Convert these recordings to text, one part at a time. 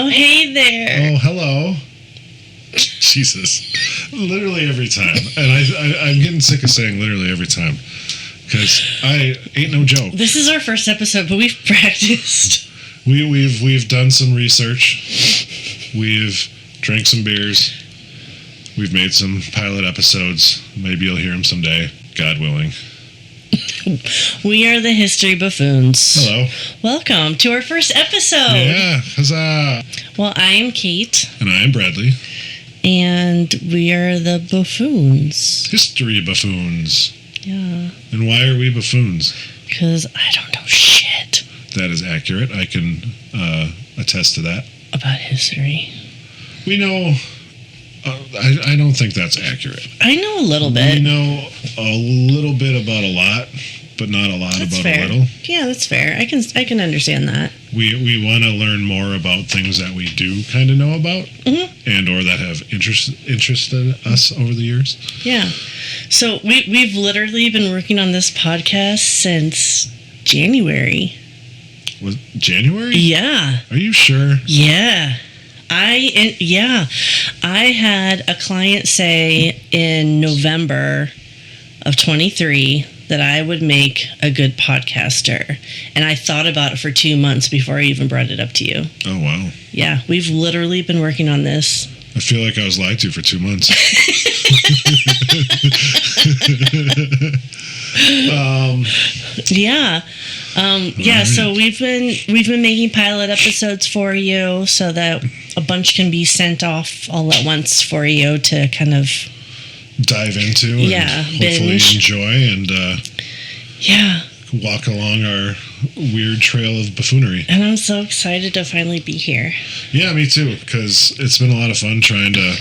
Oh, hey there. Oh, hello. Jesus. Literally every time. And I'm getting sick of saying literally every time. Because I ain't no joke. This is our first episode, but we've practiced. We've done some research. We've drank some beers. We've made some pilot episodes. Maybe you'll hear them someday, God willing. We are the History Buffoons. Hello. Welcome to our first episode. Yeah, huzzah. Well, I am Kate. And I am Bradley. And we are the Buffoons. History Buffoons. Yeah. And why are we buffoons? Because I don't know shit. That is accurate. I can attest to that. About history. We know... I don't think that's accurate. I know a little bit. We know a little bit about a lot, but not a lot that's about fair. a little. Yeah, that's fair. I can understand that. We want to learn more about things that we do kind of know about, and or that have interested us over the years. Yeah. So we've literally been working on this podcast since January. Was January? Yeah. Are you sure? Yeah. I had a client say in November of 23 that I would make a good podcaster. And I thought about it for 2 months before I even brought it up to you. Oh, wow. Yeah, we've literally been working on this. I feel like I was lied to for 2 months. Yeah. Yeah, so we've been making pilot episodes for you so that a bunch can be sent off all at once for you to kind of dive into and hopefully binge. Enjoy and walk along our weird trail of buffoonery. And I'm so excited to finally be here. Yeah, me too, because it's been a lot of fun trying to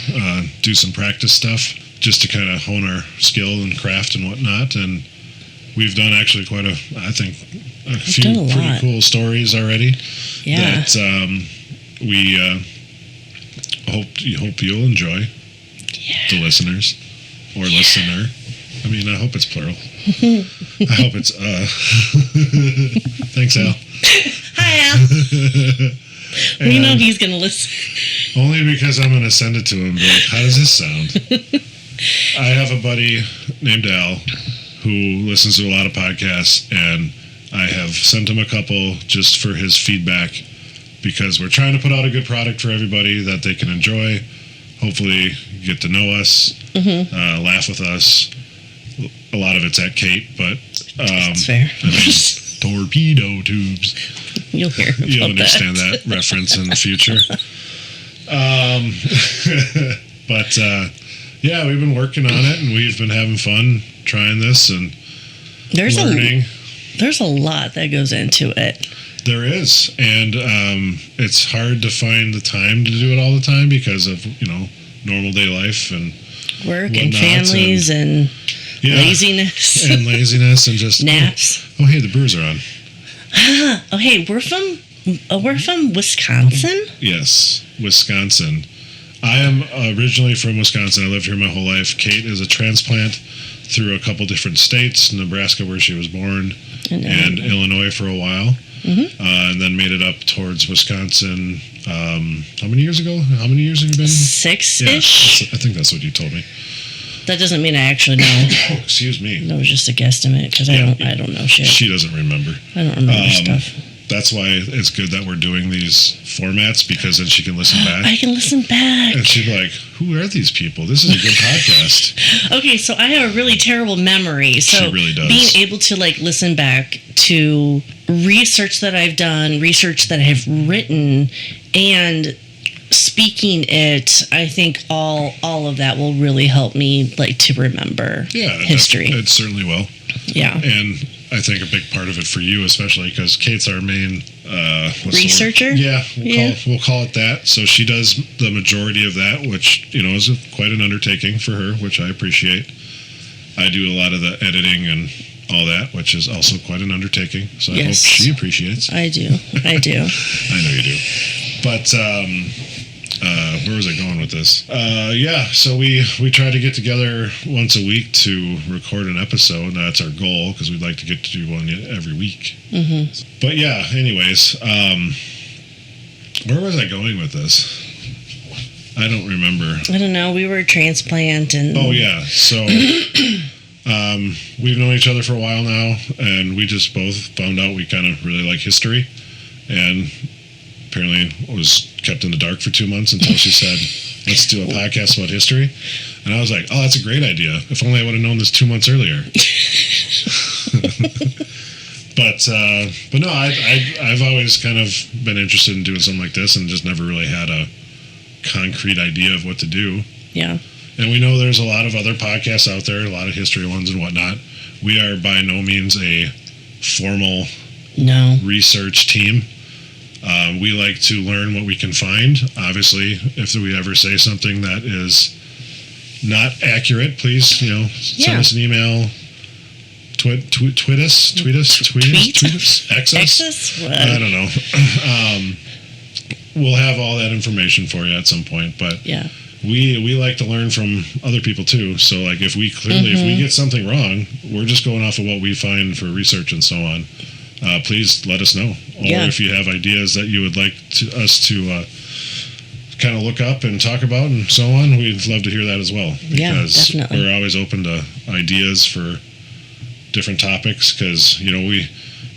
do some practice stuff just to kind of hone our skill and craft and whatnot. And we've done actually quite a few pretty cool stories already. Yeah. That we hope you'll enjoy. Yeah. The listeners or listener. I mean, I hope it's plural. I hope it's Thanks, Al. Hi, Al. We know he's gonna listen. Only because I'm gonna send it to him and be like, how does this sound? I have a buddy named Al who listens to a lot of podcasts, and I have sent him a couple just for his feedback because we're trying to put out a good product for everybody that they can enjoy. Hopefully get to know us, laugh with us. A lot of it's at Kate, but that's fair. I mean, torpedo tubes. You'll hear about You'll understand that reference in the future. But yeah, we've been working on it, and we've been having fun trying this and learning. There's a lot that goes into it. There is, and it's hard to find the time to do it all the time because of normal day life and work and families and laziness and just naps. Oh, hey, the Brews are on. Oh, hey, we're from Wisconsin. Yes, Wisconsin. I am originally from Wisconsin. I lived here my whole life. Kate is a transplant through a couple different states, Nebraska where she was born, and Illinois for a while, and then made it up towards Wisconsin. How many years ago? How many years have you been? 6-ish? Yeah, I think that's what you told me. That doesn't mean I actually know. Excuse me. That was just a guesstimate because I don't know shit. She doesn't remember. I don't remember stuff. That's why it's good that we're doing these formats, because then she can listen back. I can listen back. And she's like, who are these people? This is a good podcast. Okay, so I have a really terrible memory. So she really does. Being able to listen back to research that I've done, research that I've written, and speaking it, I think all of that will really help me to remember history. It certainly will. Yeah. And I think a big part of it for you, especially because Kate's our main researcher. Yeah, we'll call it that. So she does the majority of that, which is quite an undertaking for her, which I appreciate. I do a lot of the editing and all that, which is also quite an undertaking. So I hope she appreciates. I do. I know you do. But where was I going with this? So we try to get together once a week to record an episode. That's our goal, because we'd like to get to do one every week. But yeah, anyways, Where was I going with this? I don't remember. I don't know. We were a transplant and... Oh, yeah. So, we've known each other for a while now, and we just both found out we kind of really like history. And apparently was kept in the dark for 2 months until she said, let's do a podcast about history. And I was like, oh, that's a great idea. If only I would have known this 2 months earlier. But no, I've always kind of been interested in doing something like this and just never really had a concrete idea of what to do. Yeah. And we know there's a lot of other podcasts out there, a lot of history ones and whatnot. We are by no means a formal research team. We like to learn what we can find. Obviously, if we ever say something that is not accurate, please, send us an email. Tweet us, X us. I don't know. We'll have all that information for you at some point, but yeah, we like to learn from other people too. So like if we get something wrong, we're just going off of what we find for research and so on. Please let us know, or if you have ideas that you would like us to kind of look up and talk about and so on, we'd love to hear that as well, because we're always open to ideas for different topics, because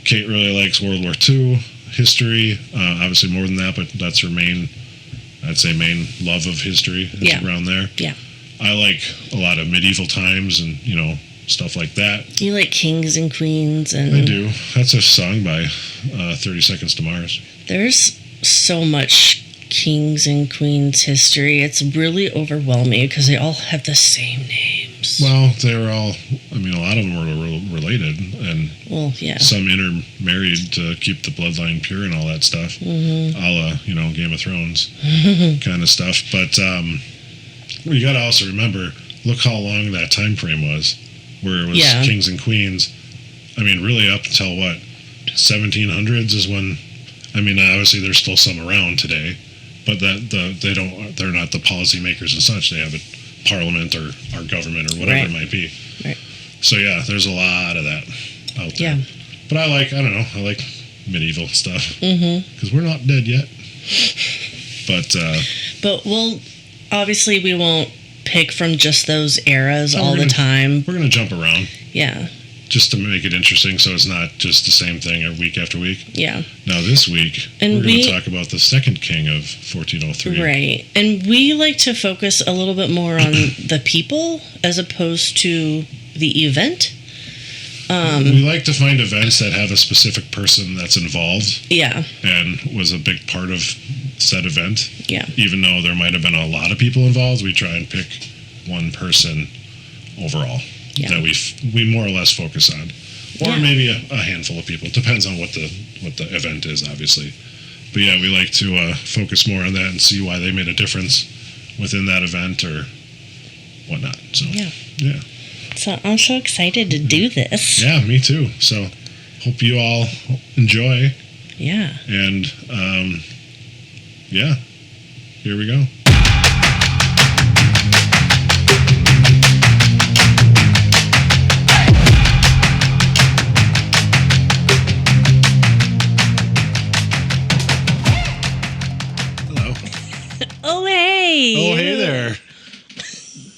Kate really likes World War II history, obviously more than that, but that's her main love of history is around there. Yeah, I like a lot of medieval times and stuff like that. You like kings and queens, and I do. That's a song by 30 Seconds to Mars. There's so much kings and queens history. It's really overwhelming because they all have the same names. Well, they're all, a lot of them were related, and some intermarried to keep the bloodline pure and all that stuff, a la, Game of Thrones kind of stuff. But you got to also remember, look how long that time frame was, where it was kings and queens. Really up until what, 1700s is when, obviously there's still some around today, but they're not the policymakers and such. They have a parliament or our government or whatever it might be. Right. So yeah, there's a lot of that out there. Yeah. But I like medieval stuff because we're not dead yet. But obviously we won't pick from just those eras all the time. We're gonna jump around. Yeah. Just to make it interesting, so it's not just the same thing week after week. Yeah. Now this week, we're going to talk about the second king of 1403. Right. And we like to focus a little bit more on the people as opposed to the event. We like to find events that have a specific person that's involved. Yeah. And was a big part of said event. Yeah. Even though there might have been a lot of people involved, we try and pick one person overall. Yeah. That we more or less focus on, or maybe a handful of people. It depends on what the event is, obviously. But yeah, we like to focus more on that and see why they made a difference within that event or whatnot. So yeah. So I'm so excited to do this. Yeah, me too. So hope you all enjoy. Yeah. And here we go. Oh, hey. Oh, hey there.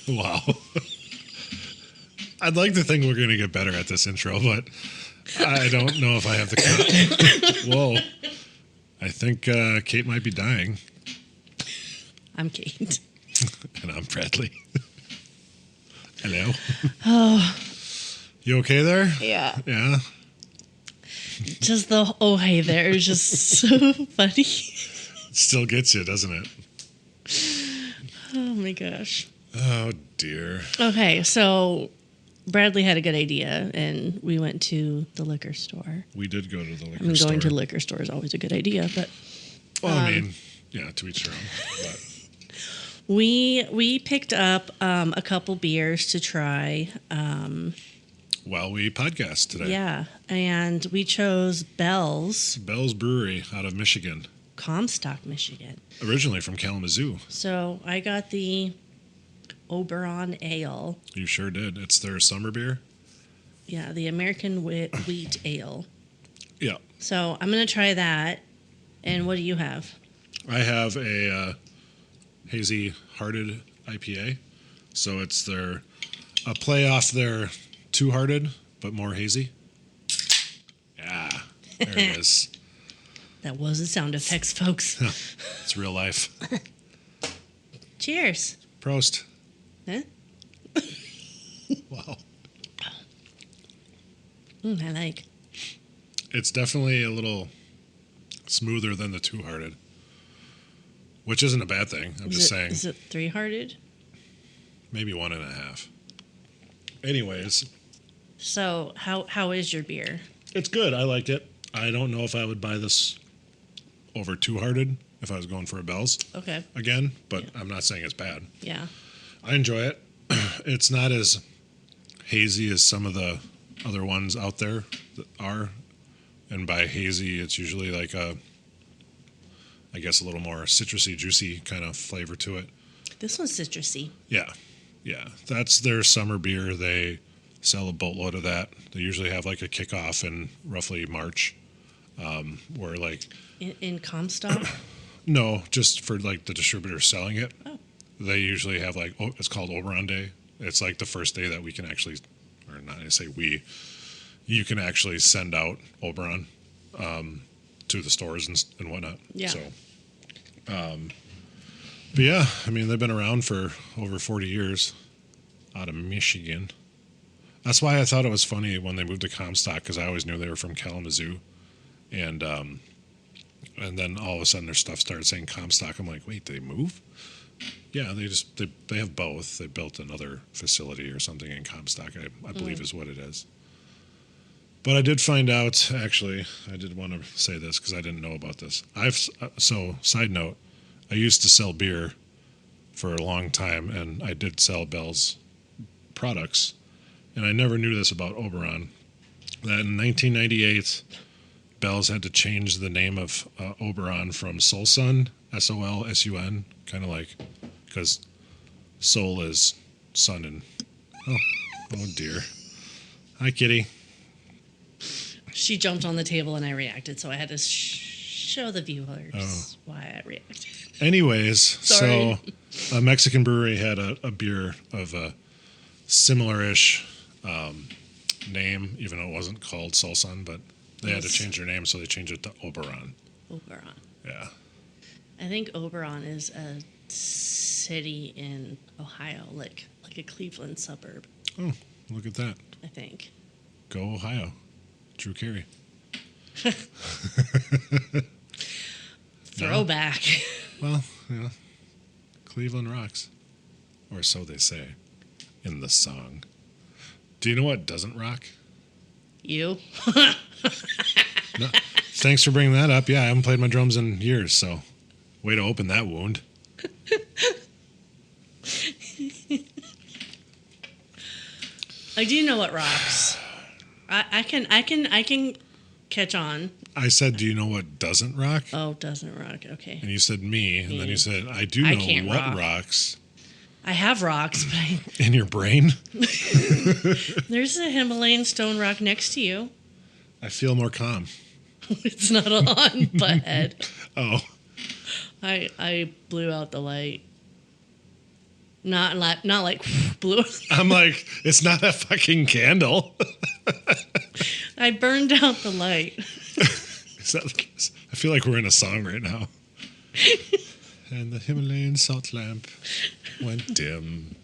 Wow. I'd like to think we're going to get better at this intro, but I don't know if I have the... Whoa. I think Kate might be dying. I'm Kate. And I'm Bradley. Hello. Oh. You okay there? Yeah. Yeah? Just the oh, hey there is just so funny. It still gets you, doesn't it? Oh my gosh. Oh dear. Okay, so Bradley had a good idea, and we went to the liquor store. We did go to the liquor store. Going to the liquor store is always a good idea, but... Well, to each their own. But. We picked up a couple beers to try. While we podcast today. Yeah, and we chose Bell's Brewery out of Michigan. Comstock, Michigan. Originally from Kalamazoo. So I got the Oberon Ale. You sure did. It's their summer beer? Yeah, the American wheat ale. Yeah. So I'm going to try that. And what do you have? I have a Hazy Hearted IPA. So it's a play off their Two Hearted, but more hazy. Yeah, there it is. That wasn't sound effects, folks. It's real life. Cheers. Prost. Huh? Wow. I like. It's definitely a little smoother than the Two Hearted, which isn't a bad thing. I'm just saying. Is it three-hearted? Maybe 1.5. Anyways. So how is your beer? It's good. I like it. I don't know if I would buy this over Two Hearted if I was going for a Bell's again, but I'm not saying it's bad. Yeah. I enjoy it. It's not as hazy as some of the other ones out there that are. And by hazy, it's usually like I guess a little more citrusy, juicy kind of flavor to it. This one's citrusy. Yeah. Yeah. That's their summer beer. They sell a boatload of that. They usually have like a kickoff in roughly March, where like... In Comstock? No, just for like the distributor selling it. Oh. They usually have like, it's called Oberon Day. It's like the first day that we can actually, or not I say we, you can actually send out Oberon to the stores and whatnot. Yeah. So, but yeah, I mean, they've been around for over 40 years out of Michigan. That's why I thought it was funny when they moved to Comstock, because I always knew they were from Kalamazoo. And then all of a sudden their stuff started saying Comstock. I'm like, wait, did they move? Yeah, they have both. They built another facility or something in Comstock, I believe is what it is. But I did find out, actually, I did want to say this because I didn't know about this. So, side note, I used to sell beer for a long time, and I did sell Bell's products. And I never knew this about Oberon, that in 1998, Bell's had to change the name of Oberon from Solsun, S-O-L-S-U-N, kind of like, because Sol is sun and... Oh dear. Hi, kitty. She jumped on the table and I reacted, so I had to show the viewers why I reacted. Anyways, Sorry. So a Mexican brewery had a beer of a similar-ish name, even though it wasn't called Solsun, but they had to change their name, so they changed it to Oberon. Oberon. Yeah. I think Oberon is a city in Ohio, like a Cleveland suburb. Oh, look at that. I think. Go Ohio. Drew Carey. Throwback. Well, yeah. Cleveland rocks. Or so they say in the song. Do you know what doesn't rock? You? No. Thanks for bringing that up. Yeah, I haven't played my drums in years, so way to open that wound. I do know what rocks. I can catch on. I said, do you know what doesn't rock? Oh, doesn't rock. Okay. And you said me, and then you said, I do know what rocks. I have rocks, but in your brain? There's a Himalayan stone rock next to you. I feel more calm. It's not on, butthead. Oh. I blew out the light. Not like blew. I'm like, it's not a fucking candle. I burned out the light. I feel like we're in a song right now. And the Himalayan salt lamp went dim.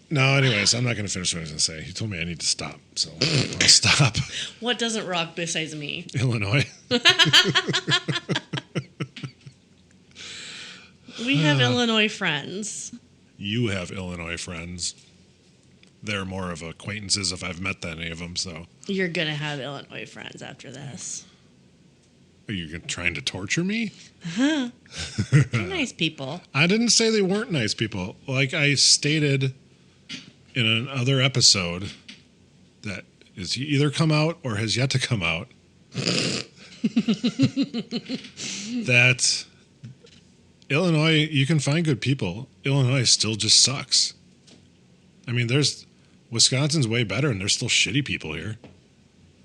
No, anyways, I'm not going to finish what I was going to say. He told me I need to stop, so I'll stop. What doesn't rock besides me? Illinois. We have Illinois friends. You have Illinois friends. They're more of acquaintances if I've met any of them, so. You're going to have Illinois friends after this. Are you trying to torture me? They're nice people. I didn't say they weren't nice people. Like I stated in another episode that is either come out or has yet to come out, that Illinois, you can find good people. Illinois still just sucks. I mean, Wisconsin's way better, and there's still shitty people here.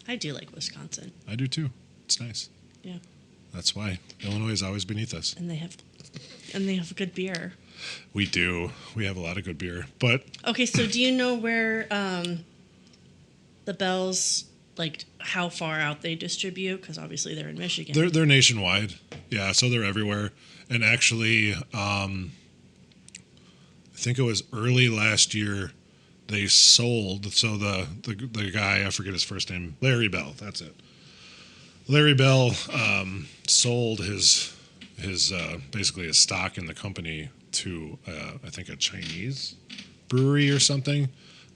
I do like Wisconsin. I do too. It's nice. Yeah. That's why Illinois is always beneath us. And they have good beer. We do. We have a lot of good beer. But okay, so do you know where the Bells, like how far out they distribute? Because obviously they're in Michigan. They're nationwide. Yeah, so they're everywhere. And actually, I think it was early last year, they sold. So the guy, I forget his first name, Larry Bell. That's it. Larry Bell sold his basically his stock in the company to I think a Chinese brewery or something.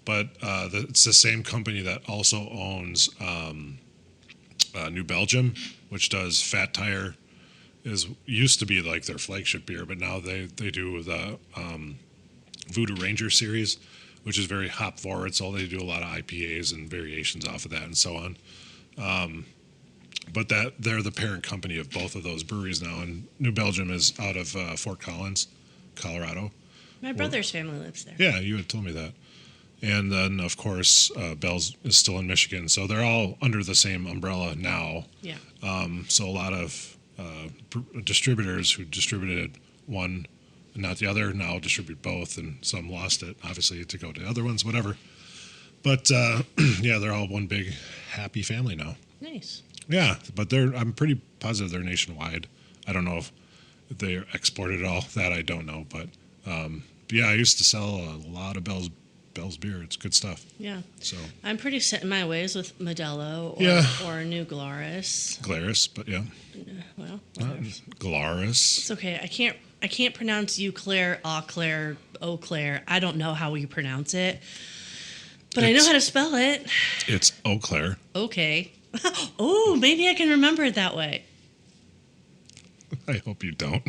But it's the same company that also owns New Belgium, which does Fat Tire. Used to be like their flagship beer, but now they do the Voodoo Ranger series, which is very hop forward. So they do a lot of IPAs and variations off of that and so on. But they're the parent company of both of those breweries now, and New Belgium is out of Fort Collins, Colorado. My brother's family lives there. Yeah, you had told me that. And then, of course, Bell's is still in Michigan, so they're all under the same umbrella now. Yeah. So a lot of distributors who distributed one and not the other now distribute both, and some lost it, obviously, to go to other ones, whatever. But, yeah, they're all one big happy family now. Nice. Yeah, but I'm pretty positive they're nationwide. I don't know if they exported at all. That I don't know. But yeah, I used to sell a lot of Bell's beer. It's good stuff. Yeah. So I'm pretty set in my ways with Modelo or New Glarus. Glarus, but yeah. Well, Glarus. it's okay. I can't pronounce Eau Claire, Eau Claire. I don't know how you pronounce it, but I know how to spell it. It's Eau Claire. Okay. Oh, maybe I can remember it that way. I hope you don't.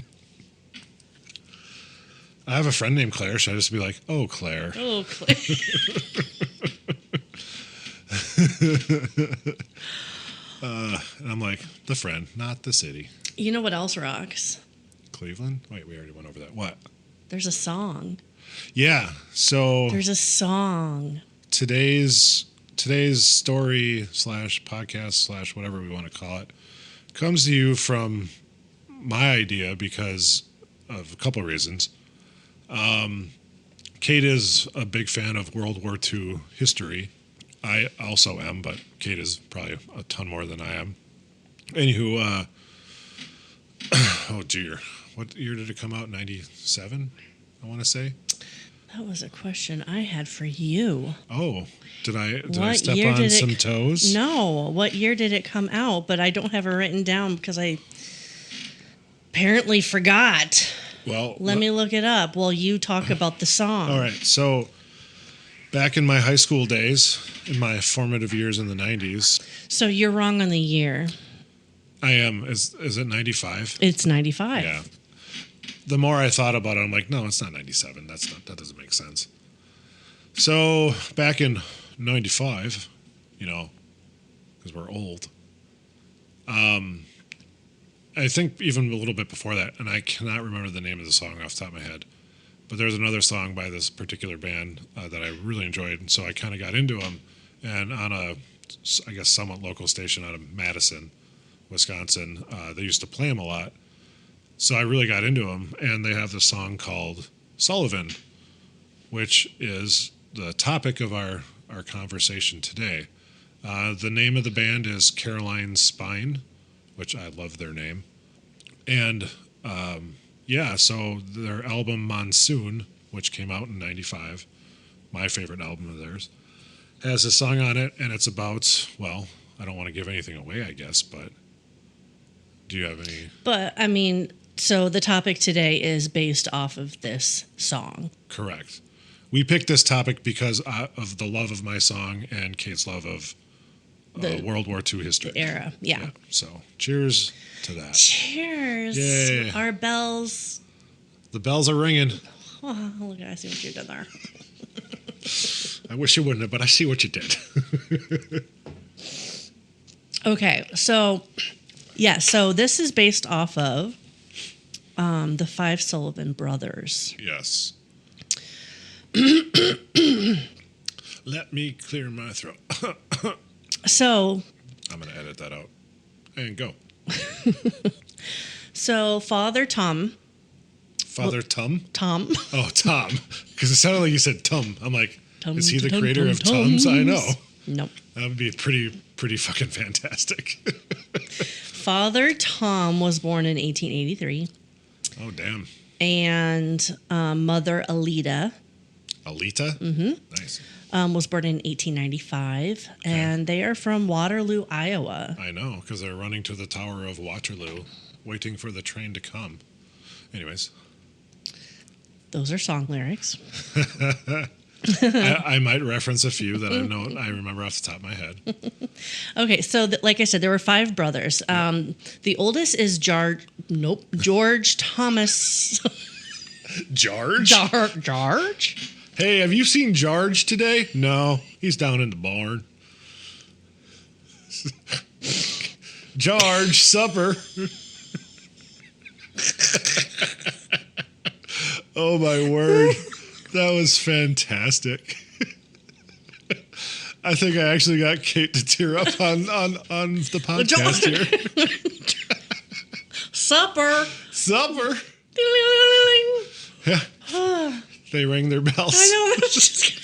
I have a friend named Claire. Should I just be like, oh, Claire? Oh, Claire. And I'm like, the friend, not the city. You know what else rocks? Cleveland? Wait, we already went over that. What? There's a song. Yeah. So there's a song. Today's story / podcast / whatever we want to call it comes to you from my idea because of a couple of reasons. Kate is a big fan of World War II history. I also am, but Kate is probably a ton more than I am. Anywho, oh dear, what year did it come out? 97, I want to say. That was a question I had for you. Oh, did I step on some toes? No. What year did it come out? But I don't have it written down because I apparently forgot. Well, let me look it up while you talk about the song. All right. So back in my high school days, in my formative years in the 90s. So you're wrong on the year. I am. Is it 95? It's 95. Yeah. The more I thought about it, I'm like, no, it's not 97. That doesn't make sense. So back in 95, because we're old. I think even a little bit before that, and I cannot remember the name of the song off the top of my head, but there's another song by this particular band that I really enjoyed, and so I kind of got into them. And on a, I guess, somewhat local station out of Madison, Wisconsin, they used to play them a lot. So I really got into them, and they have this song called Sullivan, which is the topic of our conversation today. The name of the band is Caroline Spine, which I love their name. And, so their album Monsoon, which came out in 95, my favorite album of theirs, has a song on it, and it's about, well, I don't want to give anything away, I guess, but do you have any? But, I mean, so the topic today is based off of this song. Correct. We picked this topic because of the love of my song and Kate's love of World War II history. The era, yeah. So, cheers to that. Cheers. Yay. Our bells. The bells are ringing. Oh, look, I see what you did there. I wish you wouldn't have, but I see what you did. Okay, so, yeah, so this is based off of the 5 Sullivan brothers. Yes. Let me clear my throat. So, I'm going to edit that out. And go. So Father Tom. Father Tom? Tom. Oh, Tom. Because it sounded like you said Tum. I'm like, Tum, is he the tum, creator tum, of tums? Tums? I know. Nope. That would be pretty fucking fantastic. Father Tom was born in 1883. Oh, damn. And Mother Alita. Alita? Mm-hmm. Nice. Was born in 1895. Okay. And they are from Waterloo, Iowa. I know, because they're running to the Tower of Waterloo, waiting for the train to come. Anyways. Those are song lyrics. I might reference a few that I remember off the top of my head. Okay, so like I said, there were 5 brothers. The oldest is George Thomas. George? George? Hey, have you seen George today? No, he's down in the barn. George, supper. Oh, my word. That was fantastic. I think I actually got Kate to tear up on the podcast here. Supper. Supper. Yeah. They rang their bells. I know. I was just gonna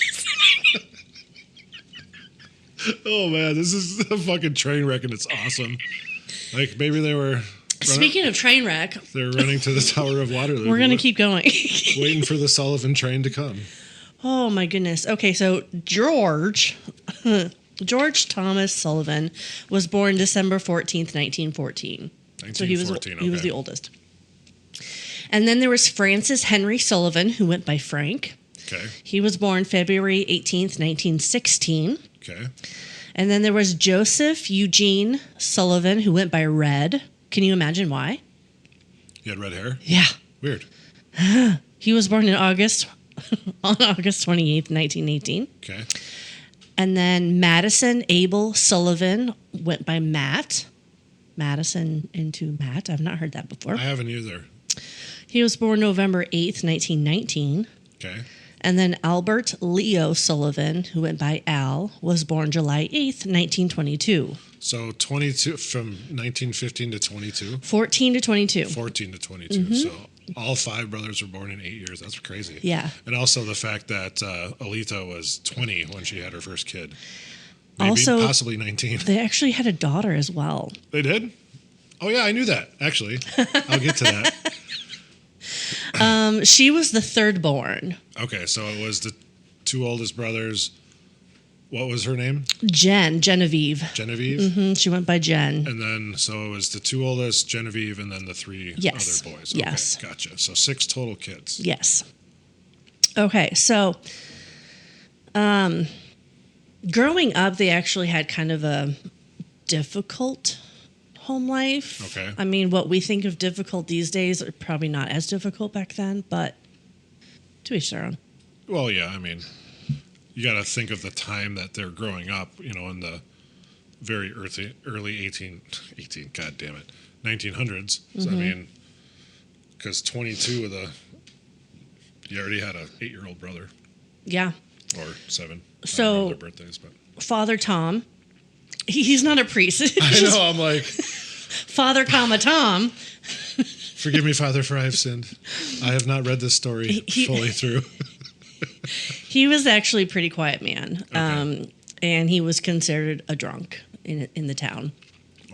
say. Oh, man. This is a fucking train wreck, and it's awesome. Like, maybe they were... Speaking of train wreck, they're running to the Tower of Waterloo. We're going to keep going. Waiting for the Sullivan train to come. Oh, my goodness. Okay, so George Thomas Sullivan was born December 14th, 1914. So he was the oldest. And then there was Francis Henry Sullivan, who went by Frank. Okay. He was born February 18th, 1916. Okay. And then there was Joseph Eugene Sullivan, who went by Red. Can you imagine why? He had red hair? Yeah. Weird. He was born on August 28th, 1918. Okay. And then Madison Abel Sullivan went by Matt. Madison into Matt. I've not heard that before. I haven't either. He was born November 8th, 1919. Okay. And then Albert Leo Sullivan, who went by Al, was born July 8th, 1922. So 22 from 1915 to 22? 14 to 22. 14 to 22. Mm-hmm. So all 5 brothers were born in 8 years. That's crazy. Yeah. And also the fact that Alita was 20 when she had her first kid. Maybe, also, possibly 19. They actually had a daughter as well. They did? Oh, yeah, I knew that, actually. I'll get to that. She was the third born. Okay, so it was the 2 oldest brothers. What was her name? Genevieve. Genevieve? Mm-hmm. She went by Jen. And then, so it was the 2 oldest, Genevieve, and then the 3 other boys. Okay, yes. Gotcha. So 6 total kids. Yes. Okay, so growing up, they actually had kind of a difficult home life. Okay. I mean, what we think of difficult these days are probably not as difficult back then, but to each their own. Well, yeah, I mean, you got to think of the time that they're growing up, you know, in the very early 1900s. Mm-hmm. So, I mean, because 22 of you already had a 8-year-old brother. Yeah. Or 7. So, I don't know their birthdays, but Father Tom, he's not a priest. I know, I'm like... Father, Tom. Forgive me, Father, for I have sinned. I have not read this story fully through. He was actually a pretty quiet man, okay. And he was considered a drunk in the town.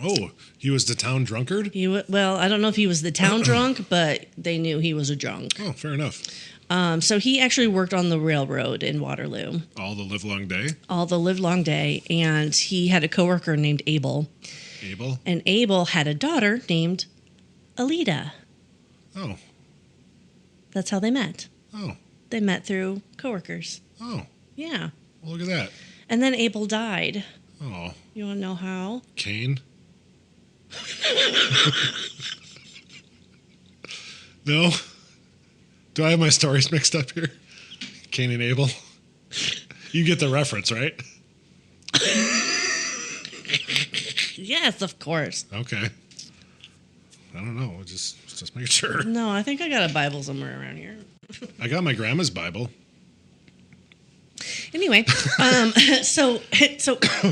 Oh, he was the town drunkard? Well, I don't know if he was the town drunk, but they knew he was a drunk. Oh, fair enough. So he actually worked on the railroad in Waterloo. All the livelong day? All the livelong day, and he had a coworker named Abel. Abel? And Abel had a daughter named Alita. Oh. That's how they met. Oh. They met through coworkers. Oh. Yeah. Well, look at that. And then Abel died. Oh. You want to know how? Cain? No? Do I have my stories mixed up here? Cain and Abel? You get the reference, right? Yes, of course. Okay. I don't know. Just making sure. No, I think I got a Bible somewhere around here. I got my grandma's Bible. Anyway, so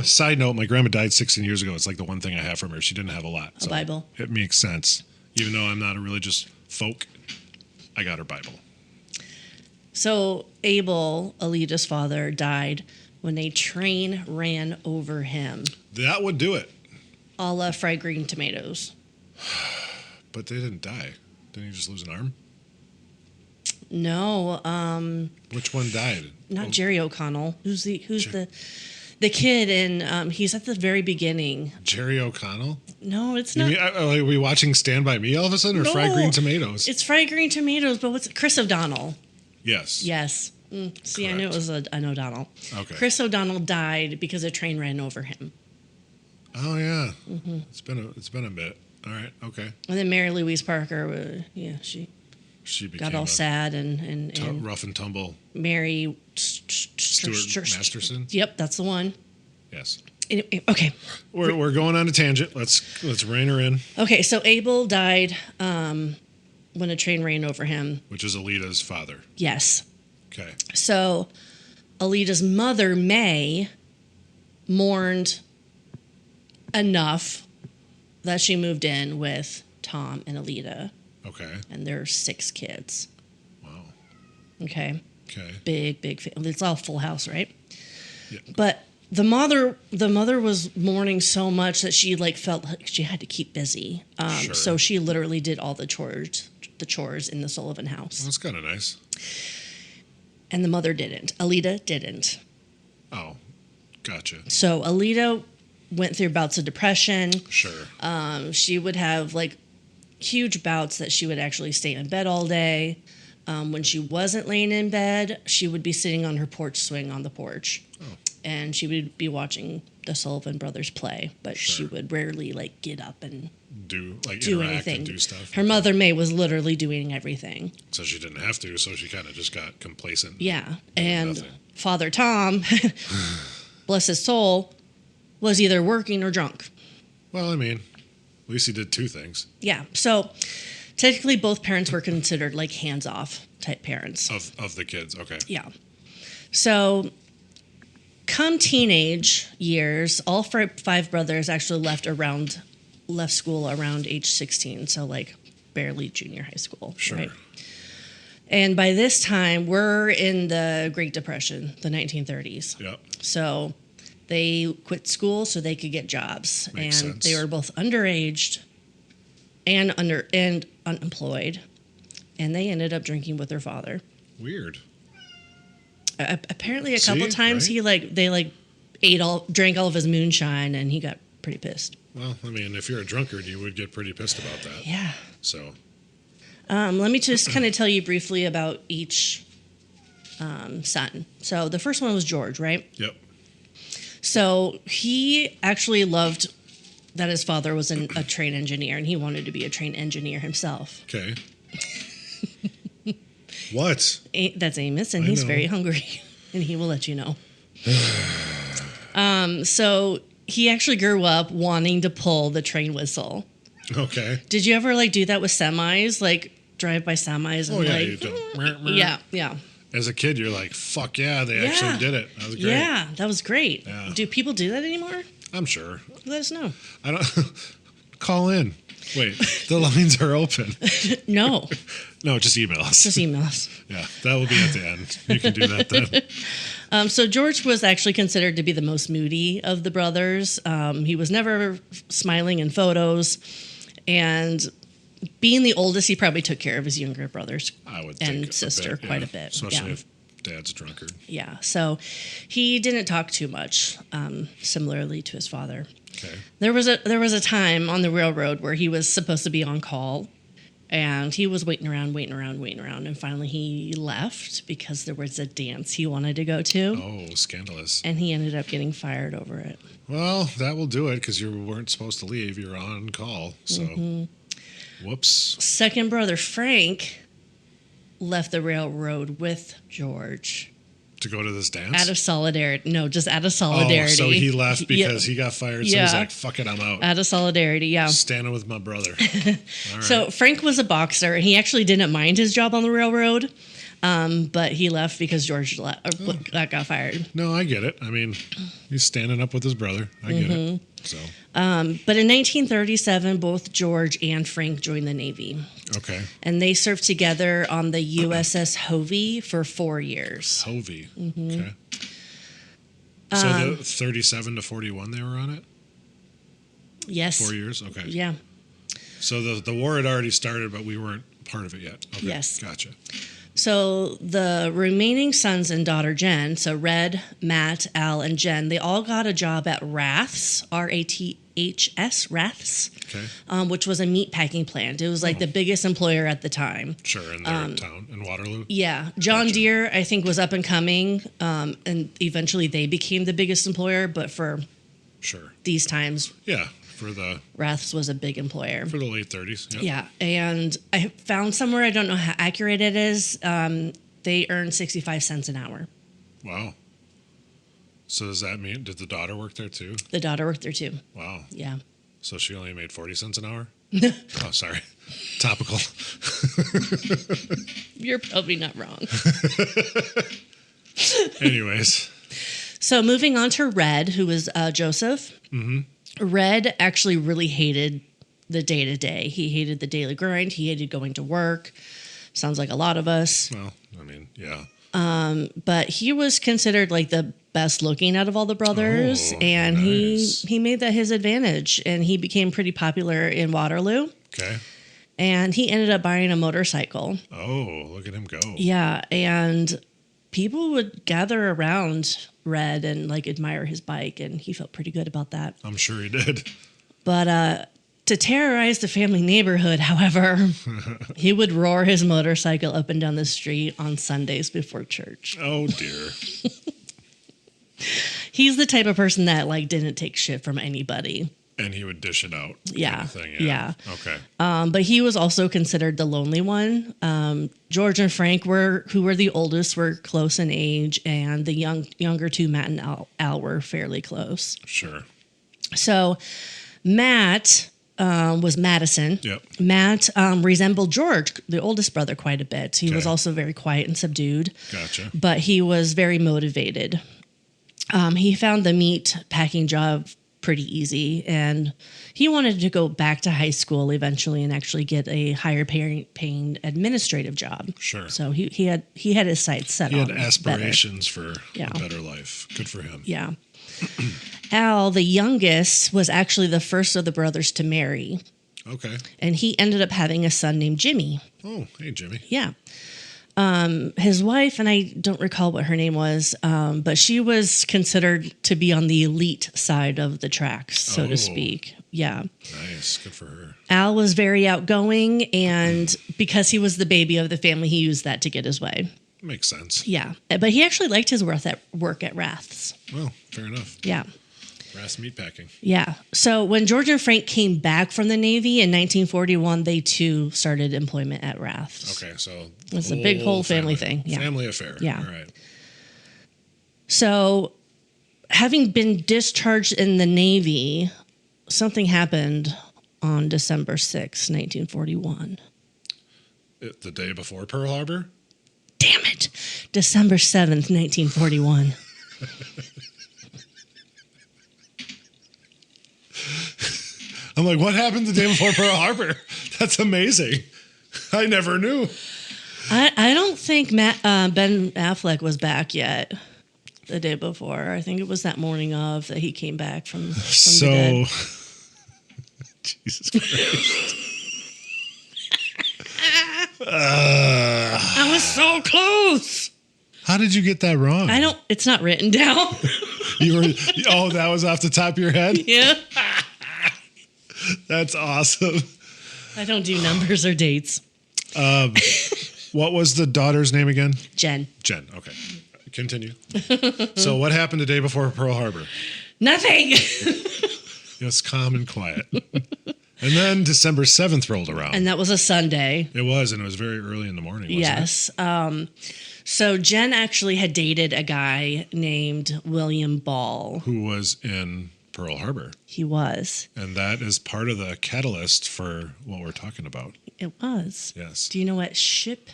Side note, my grandma died 16 years ago. It's like the one thing I have from her. She didn't have a lot. A Bible. It makes sense. Even though I'm not a religious folk, I got her Bible. So Abel, Alita's father, died when a train ran over him. That would do it. A la fried green tomatoes. But they didn't die. Didn't he just lose an arm? No. Which one died? Not Jerry O'Connell. Who's the kid in? He's at the very beginning. Jerry O'Connell? No, it's not. Are we watching Stand By Me all of a sudden, or Fried Green Tomatoes? It's fried green tomatoes, but what's Chris O'Donnell? Yes. Yes. See, correct. I knew it was an O'Donnell. Okay. Chris O'Donnell died because a train ran over him. Oh yeah. Mm-hmm. It's been a bit. All right. Okay. And then Mary Louise Parker, she got all sad and rough and tumble. Mary Stuart Masterson. Yep, that's the one. Yes. Okay. We're going on a tangent. Let's rein her in. Okay, so Abel died when a train ran over him. Which is Alita's father. Yes. Okay. So Alita's mother, May, mourned enough that she moved in with Tom and Alita. Okay. And there's 6 kids. Wow. Okay. Okay. Big family. It's all Full House, right? Yeah. But the mother was mourning so much that she felt like she had to keep busy. Sure. So she literally did all the chores in the Sullivan house. Well, that's kind of nice. And the mother didn't. Alita didn't. Oh, gotcha. So Alita went through bouts of depression. Sure. She would have huge bouts that she would actually stay in bed all day. When she wasn't laying in bed, she would be sitting on her porch swing on the porch. Oh. And she would be watching the Sullivan brothers play, but Sure. she would rarely get up and do interact anything. And do stuff. Her mother, May, was literally doing everything. So she didn't have to, so she kind of just got complacent. Yeah. And nothing. Father Tom, bless his soul, was either working or drunk. Well, I mean, at least he did 2 things. Yeah. So technically both parents were considered hands-off type parents. Of the kids, okay. Yeah. So come teenage years, all 5 brothers actually left school around age 16, so barely junior high school. Sure. Right? And by this time, we're in the Great Depression, the 1930s. Yep. So they quit school so they could get jobs. Makes and sense. They were both underaged and unemployed. And they ended up drinking with their father. Weird. Apparently a couple times right? they drank all of his moonshine, and he got pretty pissed. Well, I mean, if you're a drunkard, you would get pretty pissed about that. Yeah. So. Let me just kind of tell you briefly about each son. So the first one was George, right? Yep. So he actually loved that his father was a train engineer, and he wanted to be a train engineer himself. Okay. What? That's Amos, and he's very hungry, and he will let you know. So he actually grew up wanting to pull the train whistle. Okay. Did you ever do that with semis, drive by semis? And you do. Yeah. As a kid, you're like, fuck yeah, they actually did it. That was great. Yeah, that was great. Yeah. Do people do that anymore? I'm sure. Let us know. I don't. Call in. Wait, the lines are open. No. No, just email us. Just email us. Yeah, that will be at the end. You can do that then. So George was actually considered to be the most moody of the brothers. He was never smiling in photos. And being the oldest, he probably took care of his younger brothers and sister quite a bit. Especially if dad's a drunkard. Yeah, so he didn't talk too much, similarly to his father. Okay. There was a time on the railroad where he was supposed to be on call, and he was waiting around, and finally he left because there was a dance he wanted to go to. Oh, scandalous. And he ended up getting fired over it. Well, that will do it because you weren't supposed to leave. You're on call, so whoops. Second brother, Frank, left the railroad with George. To go to this dance? Out of solidarity. No, just out of solidarity. Oh, so he left because he got fired, so he's like, fuck it, I'm out. Out of solidarity, yeah. Standing with my brother. All right. So Frank was a boxer, and he actually didn't mind his job on the railroad. But he left because George got fired. No, I get it. I mean, he's standing up with his brother. I get it. So. But in 1937, both George and Frank joined the Navy. Okay. And they served together on the USS Hovey for 4 years. Hovey. Okay. So the 37 to 41 they were on it? Yes. 4 years? Okay. Yeah. So the war had already started, but we weren't part of it yet. Okay. Yes. Gotcha. So the remaining sons and daughter Jen, so Red, Matt, Al, and Jen, they all got a job at Rath's, Raths, Rath's, okay. Which was a meat packing plant. It was like the biggest employer at the time. Sure, in their town, in Waterloo? Yeah. John Deere, I think, was up and coming, and eventually they became the biggest employer, but for these times... Yeah. For the Rath's was a big employer. For the late 30s. Yep. Yeah. And I found somewhere, I don't know how accurate it is, they earned 65 cents an hour. Wow. So does that mean, did the daughter work there too? The daughter worked there too. Wow. Yeah. So she only made 40 cents an hour? Oh, sorry. Topical. You're probably not wrong. Anyways. So moving on to Red, who was Joseph. Mm-hmm. Red actually really hated the day-to-day. He hated the daily grind. He hated going to work. Sounds like a lot of us. Well, I mean, yeah. But he was considered like the best looking out of all the brothers. And nice. he made that his advantage. And he became pretty popular in Waterloo. Okay. And he ended up buying a motorcycle. Oh, look at him go. Yeah. And people would gather around Red and like admire his bike, and he felt pretty good about that. I'm sure he did. But to terrorize the family neighborhood, however, he would roar his motorcycle up and down the street on Sundays before church. Oh dear. He's the type of person that like didn't take shit from anybody. And he would dish it out. Yeah. Kind of thing, Yeah. Okay. But he was also considered the lonely one. George and Frank who were the oldest, were close in age, and the younger two, Matt and Al, were fairly close. Sure. So Matt was Madison. Yep. Matt resembled George, the oldest brother, quite a bit. He was also very quiet and subdued. Gotcha. But he was very motivated. He found the meat packing job pretty easy, and he wanted to go back to high school eventually and actually get a higher paying administrative job. Sure. So he had his sights set on. He had aspirations for Yeah. a better life. Good for him. Yeah. Al, the youngest, was actually the first of the brothers to marry. Okay. And he ended up having a son named Jimmy. Oh, hey, Jimmy. Yeah. His wife, and I don't recall what her name was, but she was considered to be on the elite side of the tracks, so to speak. Yeah. Nice. Good for her. Al was very outgoing, and because he was the baby of the family, he used that to get his way. Makes sense. Yeah. But he actually liked his work at Rath's. Well, fair enough. Yeah. Rath's meatpacking. Yeah. So when George and Frank came back from the Navy in 1941, they too started employment at Rath's. Okay, so it's a big whole family thing. Yeah. Family affair. Yeah. All right. So having been discharged in the Navy, something happened on December 6, 1941. The day before Pearl Harbor? Damn it. December 7th, 1941. I'm like, what happened the day before Pearl Harbor? That's amazing. I never knew. I don't think Ben Affleck was back yet the day before. I think it was that morning of that he came back from the dead. Jesus Christ. I was so close. How did you get that wrong? It's not written down. That was off the top of your head? Yeah. That's awesome. I don't do numbers or dates. What was the daughter's name again? Jen. Jen, okay. Continue. So what happened the day before Pearl Harbor? Nothing. It's calm and quiet. And then December 7th rolled around. And that was a Sunday. It was, and it was very early in the morning, wasn't yes. it? So Jen actually had dated a guy named William Ball. Who was in Pearl Harbor. He was. And that is part of the catalyst for what we're talking about. It was. Yes. Do you know what ship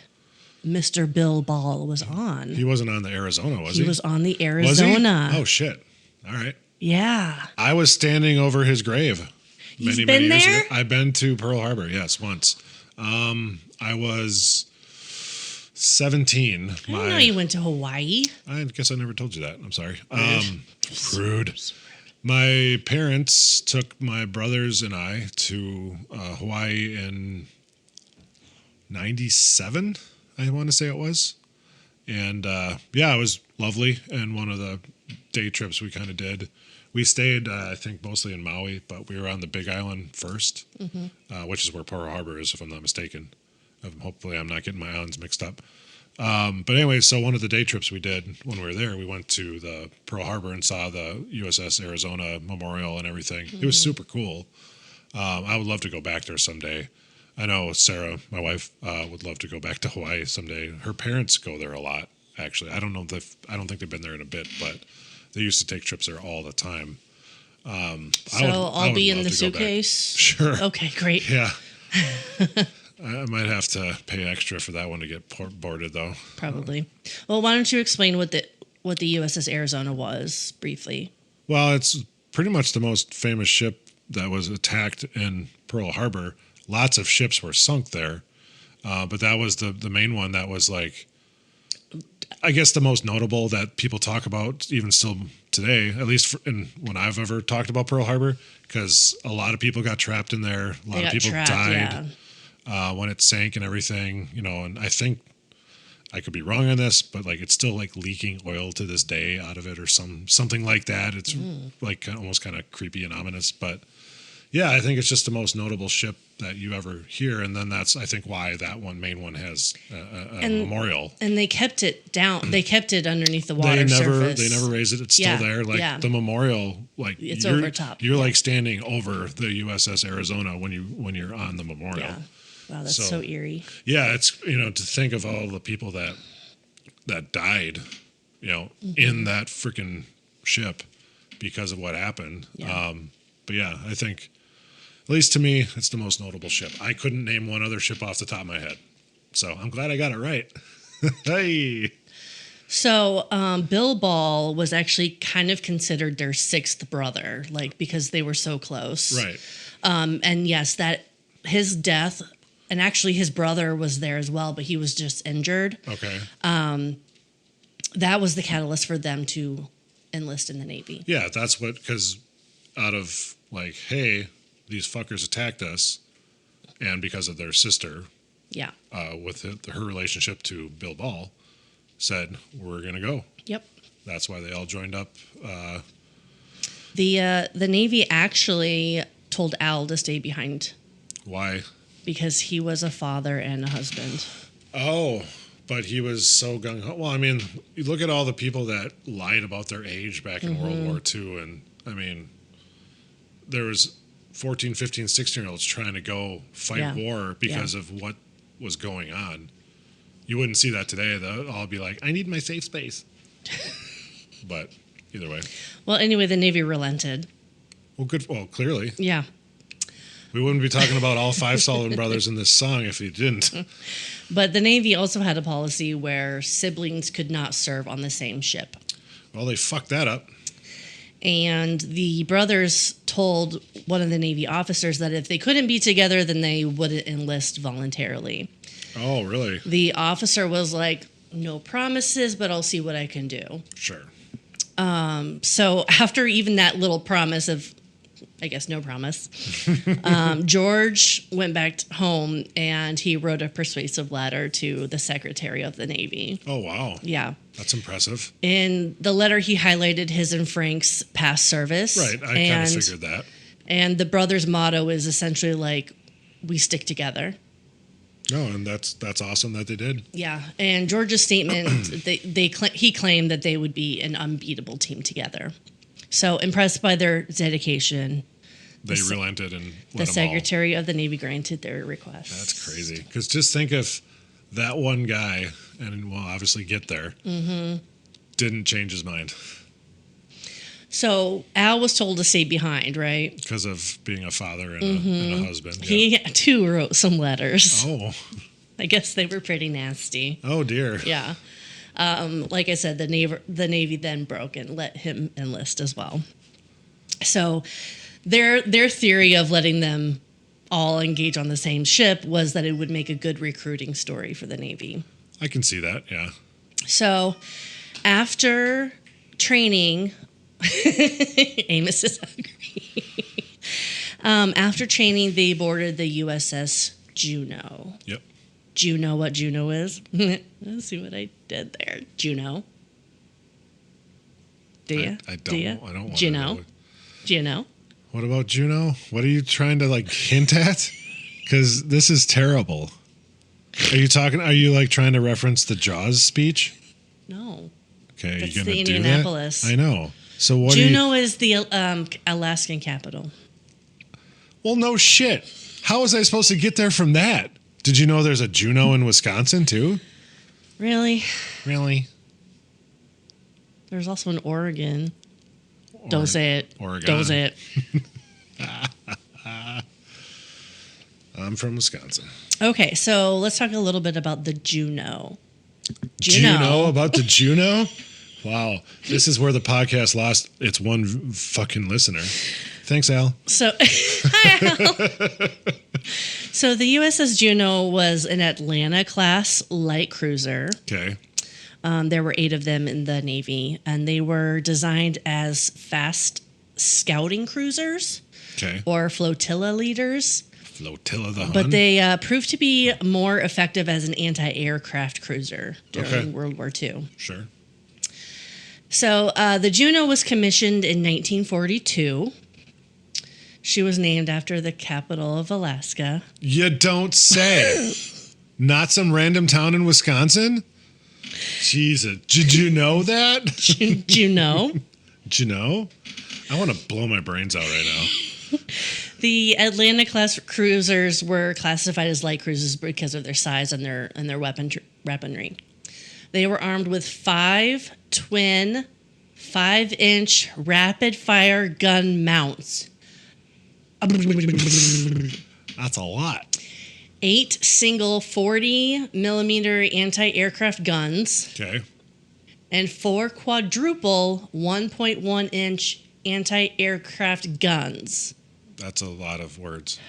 Mr. Bill Ball was on. He wasn't on the Arizona, was he? He was on the Was he? Arizona. Oh, shit. All right. Yeah. I was standing over his grave many years there? ago. I've been to Pearl Harbor, yes, once. I was 17. I didn't know you went to Hawaii. I guess I never told you that. I'm sorry. Rude. My parents took my brothers and I to Hawaii in 97, I want to say it was. And it was lovely. And one of the day trips we kind of did, we stayed, I think, mostly in Maui, but we were on the Big Island first, which is where Pearl Harbor is, if I'm not mistaken. Hopefully I'm not getting my islands mixed up. But anyway, so one of the day trips we did when we were there, we went to the Pearl Harbor and saw the USS Arizona Memorial and everything. It was super cool. I would love to go back there someday. I know Sarah, my wife, would love to go back to Hawaii someday. Her parents go there a lot, actually. I don't think they've been there in a bit, but they used to take trips there all the time. I'll be in the suitcase? Sure. Okay, great. Yeah. I might have to pay extra for that one to get boarded, though. Probably. Well, why don't you explain what the USS Arizona was briefly? Well, it's pretty much the most famous ship that was attacked in Pearl Harbor. Lots of ships were sunk there, but that was the main one that was like, I guess, the most notable that people talk about even still today, at least when I've ever talked about Pearl Harbor, because a lot of people got trapped in there. A lot of people died. Yeah. When it sank and everything, and I think I could be wrong on this, but like it's still like leaking oil to this day out of it or something like that. It's like almost kind of creepy and ominous, but yeah, I think it's just the most notable ship that you ever hear, and then that's I think why that main one has a memorial. And they kept it down. They kept it underneath the water surface. They never raised it. It's still there. Like the memorial, like it's over top. You're like standing over the USS Arizona when you're on the memorial. Yeah. Wow, that's so eerie. Yeah, it's to think of all the people that died, in that freaking ship because of what happened. Yeah. But yeah, I think, at least to me, it's the most notable ship. I couldn't name one other ship off the top of my head, so I'm glad I got it right. Hey. So Bill Ball was actually kind of considered their sixth brother, because they were so close. Right. And yes, that his death. And actually, his brother was there as well, but he was just injured. Okay. That was the catalyst for them to enlist in the Navy. Yeah, that's because out of hey, these fuckers attacked us, and because of their sister, yeah, with her relationship to Bill Ball, said we're gonna go. Yep. That's why they all joined up. The Navy actually told Al to stay behind. Why? Because he was a father and a husband. Oh, but he was so gung-ho. Well, I mean, you look at all the people that lied about their age back in World War II, and, I mean, there was 14, 15, 16-year-olds trying to go fight war because of what was going on. You wouldn't see that today. They'll all be like, I need my safe space. But either way. Well, anyway, the Navy relented. Well, good. Well, clearly. Yeah. We wouldn't be talking about all five Sullivan brothers in this song if he didn't. But the Navy also had a policy where siblings could not serve on the same ship. Well, they fucked that up. And the brothers told one of the Navy officers that if they couldn't be together, then they wouldn't enlist voluntarily. Oh, really? The officer was like, no promises, but I'll see what I can do. Sure. So after even that little promise of, I guess, no promise, George went back home and he wrote a persuasive letter to the Secretary of the Navy. Oh, wow. Yeah. That's impressive. In the letter, he highlighted his and Frank's past service. Right. I kind of figured that. And the brothers' motto is essentially like, we stick together. No, and that's awesome that they did. Yeah. And George's statement, he claimed that they would be an unbeatable team together. So impressed by their dedication, they relented and the Secretary of the Navy granted their request. That's crazy. Because just think if that one guy, and we'll obviously get there, didn't change his mind. So Al was told to stay behind, right? Because of being a father and a husband. He too wrote some letters. Oh. I guess they were pretty nasty. Oh, dear. Yeah. Like I said, the Navy then broke and let him enlist as well. So their theory of letting them all engage on the same ship was that it would make a good recruiting story for the Navy. I can see that, yeah. So after training, Amos is hungry. After training, they boarded the USS Juneau. Yep. Do you know what Juneau is? Let's see what I did there. Juneau. Do you? I don't want Juneau. to. Do you know? What about Juneau? What are you trying to hint at? Because this is terrible. Are you like trying to reference the Jaws speech? No. Okay, That's you the gonna do Indianapolis. that? I know. So what? Juneau is the Alaskan capital. Well, no shit. How was I supposed to get there from that? Did you know there's a Juneau in Wisconsin too? Really? Really? There's also an Oregon. Don't say it. Oregon. Don't say it. I'm from Wisconsin. Okay, so let's talk a little bit about the Juneau. Juneau about the Juneau? Wow. This is where the podcast lost its one fucking listener. Thanks, Al. So, hi, Al. So the USS Juneau was an Atlanta-class light cruiser. Okay. There were 8 of them in the Navy, and they were designed as fast scouting cruisers or flotilla leaders. Flotilla the Hun? But they proved to be more effective as an anti-aircraft cruiser during World War II. Sure. So the Juneau was commissioned in 1942. She was named after the capital of Alaska. You don't say. Not some random town in Wisconsin? Jesus. Did you know that? Juneau. Juneau? I want to blow my brains out right now. The Atlanta-class cruisers were classified as light cruisers because of their size and their weaponry. They were armed with 5 twin 5-inch rapid-fire gun mounts. That's a lot. 8 single 40-millimeter anti-aircraft guns. Okay. And 4 quadruple 1.1-inch anti-aircraft guns. That's a lot of words.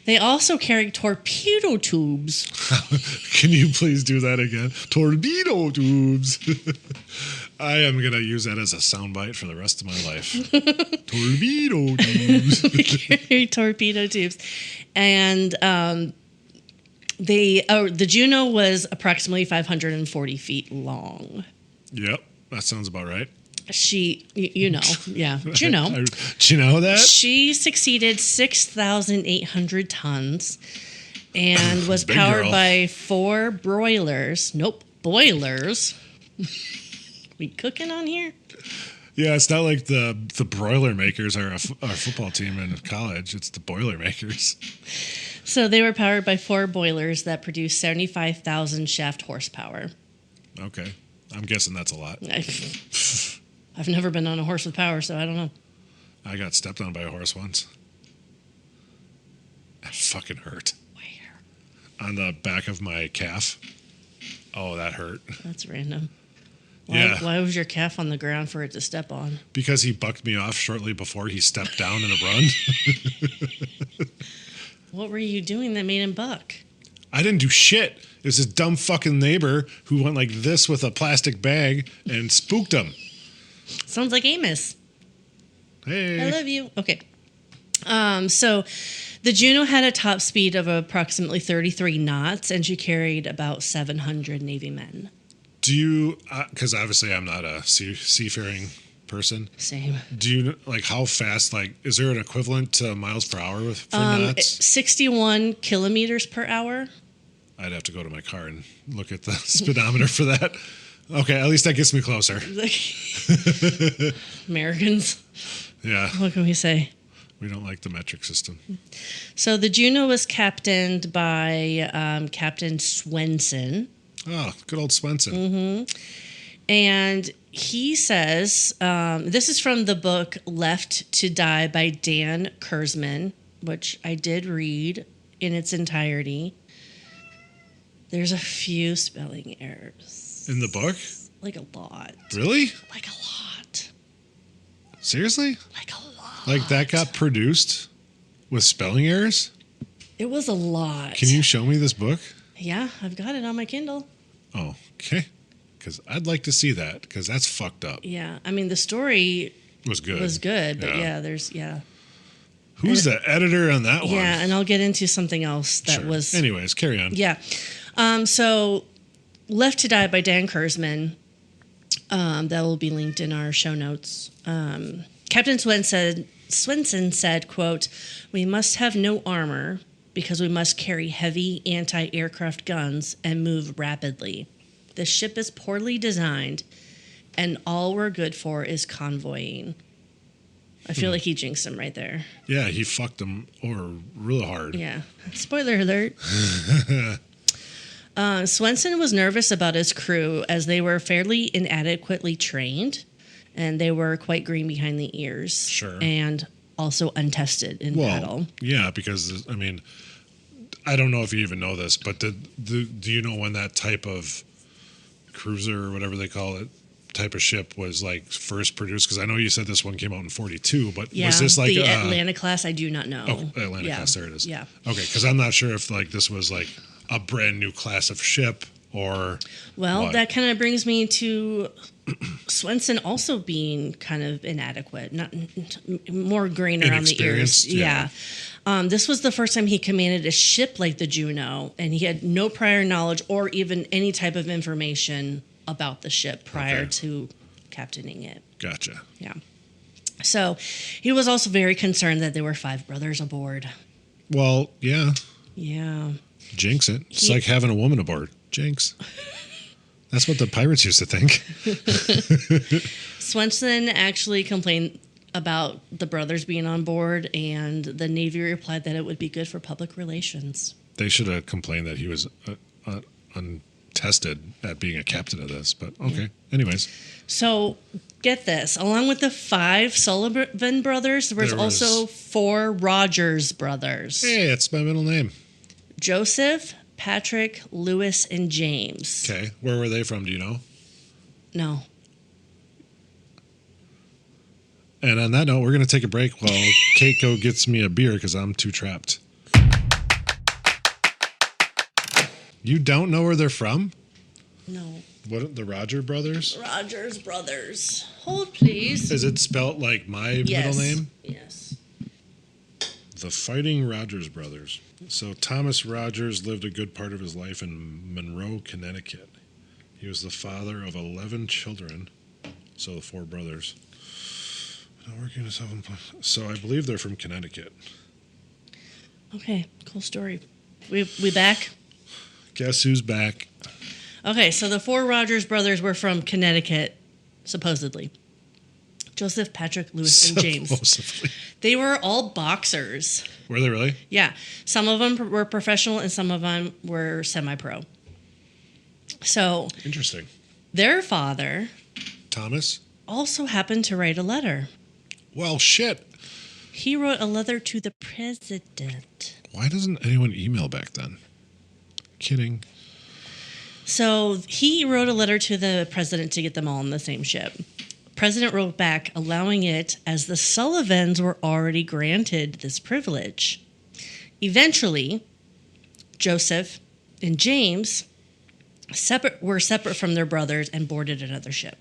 They also carried torpedo tubes. Can you please do that again? Torpedo tubes. I am going to use that as a soundbite for the rest of my life. Torpedo tubes. Carried torpedo tubes. And the Juneau was approximately 540 feet long. Yep, that sounds about right. Yeah, Juneau. Do you know that? She succeeded 6,800 tons and was Big powered girl. by 4 broilers. Nope, boilers. We cooking on here? Yeah, it's not like the broiler makers are our football team in college. It's the boiler makers. So they were powered by 4 boilers that produced 75,000 shaft horsepower. Okay, I'm guessing that's a lot. I've never been on a horse with power, so I don't know. I got stepped on by a horse once. That fucking hurt. Where? On the back of my calf. Oh, that hurt. That's random. Why was your calf on the ground for it to step on? Because he bucked me off shortly before he stepped down in a run. What were you doing that made him buck? I didn't do shit. It was this dumb fucking neighbor who went like this with a plastic bag and spooked him. Sounds like Amos. Hey. I love you. Okay. So the Juneau had a top speed of approximately 33 knots, and she carried about 700 Navy men. Do you, because obviously I'm not a seafaring person. Same. Do you, like, how fast, like, is there an equivalent to miles per hour for knots? 61 kilometers per hour. I'd have to go to my car and look at the speedometer for that. Okay, at least that gets me closer. Americans. Yeah. What can we say? We don't like the metric system. So the Juneau was captained by Captain Swenson. Oh, good old Swenson. Mm-hmm. And he says, this is from the book Left to Die by Dan Kurzman, which I did read in its entirety. There's a few spelling errors. In the book? Like a lot. Really? Like a lot. Seriously? Like a lot. Like that got produced with spelling errors? It was a lot. Can you show me this book? Yeah, I've got it on my Kindle. Oh, okay. Because I'd like to see that, because that's fucked up. Yeah, I mean, the story Was good. but yeah. Who's the editor on that one? Yeah, and I'll get into something else that was... Anyways, carry on. Yeah. So, Left to Die by Dan Kurzman. That will be linked in our show notes. Captain Swenson said, quote, "We must have no armor because we must carry heavy anti-aircraft guns and move rapidly. The ship is poorly designed, and all we're good for is convoying." I feel like he jinxed him right there. Yeah, he fucked him over real hard. Yeah. Spoiler alert. Swenson was nervous about his crew as they were fairly inadequately trained, and they were quite green behind the ears. Sure. And also untested in battle. Yeah, because, I mean, I don't know if you even know this, but do you know when that type of cruiser or whatever they call it, type of ship was like first produced? Because I know you said this one came out in 42, but was this like the Atlanta class? I do not know. Oh, Atlanta class, there it is. Yeah. Okay, because I'm not sure if like this was like a brand new class of ship or what. That kind of brings me to Swenson also being kind of inadequate, not more green around the ears. Yeah. This was the first time he commanded a ship like the Juneau, and he had no prior knowledge or even any type of information about the ship prior to captaining it. Gotcha. Yeah. So he was also very concerned that there were 5 brothers aboard. Well, yeah. Yeah. Jinx it. It's like having a woman aboard. Jinx. That's what the pirates used to think. Swenson actually complained about the brothers being on board, and the Navy replied that it would be good for public relations. They should have complained that he was untested at being a captain of this, but okay. Anyways. So, get this. Along with the 5 Sullivan brothers, there was also 4 Rogers brothers. Hey, it's my middle name. Joseph, Patrick, Lewis, and James. Okay. Where were they from? Do you know? No. And on that note, we're going to take a break while Keiko gets me a beer because I'm too trapped. You don't know where they're from? No. What, the Roger brothers? Rogers brothers. Hold, please. Is it spelt like my middle name? Yes. The Fighting Rogers Brothers. So Thomas Rogers lived a good part of his life in Monroe, Connecticut. He was the father of 11 children, so the 4 brothers. So I believe they're from Connecticut. Okay, cool story. We back? Guess who's back? Okay, so the 4 Rogers brothers were from Connecticut, supposedly. Joseph, Patrick, Lewis, and James. Supposedly. They were all boxers. Were they really? Yeah. Some of them were professional and some of them were semi-pro. So... Interesting. Their father... Thomas? Also happened to write a letter. Well, shit. He wrote a letter to the president. Why doesn't anyone email back then? Kidding. So he wrote a letter to the president to get them all on the same ship. President wrote back allowing it as the Sullivans were already granted this privilege. Eventually, Joseph and James were separate from their brothers and boarded another ship.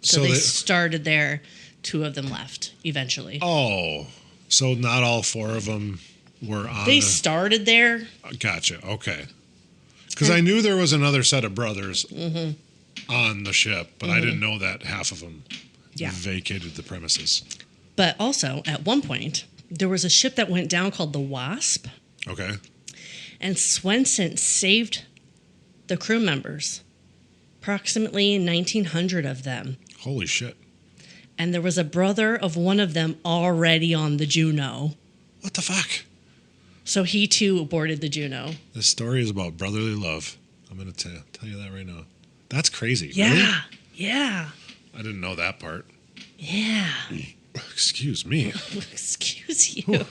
So they started there. 2 of them left eventually. Oh, so not all 4 of them were on. They started there. Gotcha. Okay. Because I knew there was another set of brothers on the ship, but I didn't know that half of them vacated the premises. But also, at one point, there was a ship that went down called the Wasp. Okay. And Swenson saved the crew members, approximately 1,900 of them. Holy shit. And there was a brother of one of them already on the Juneau. What the fuck? So he too boarded the Juneau. This story is about brotherly love. I'm going to tell you that right now. That's crazy. Yeah. Really? Yeah. I didn't know that part. Yeah. Excuse me. Excuse you.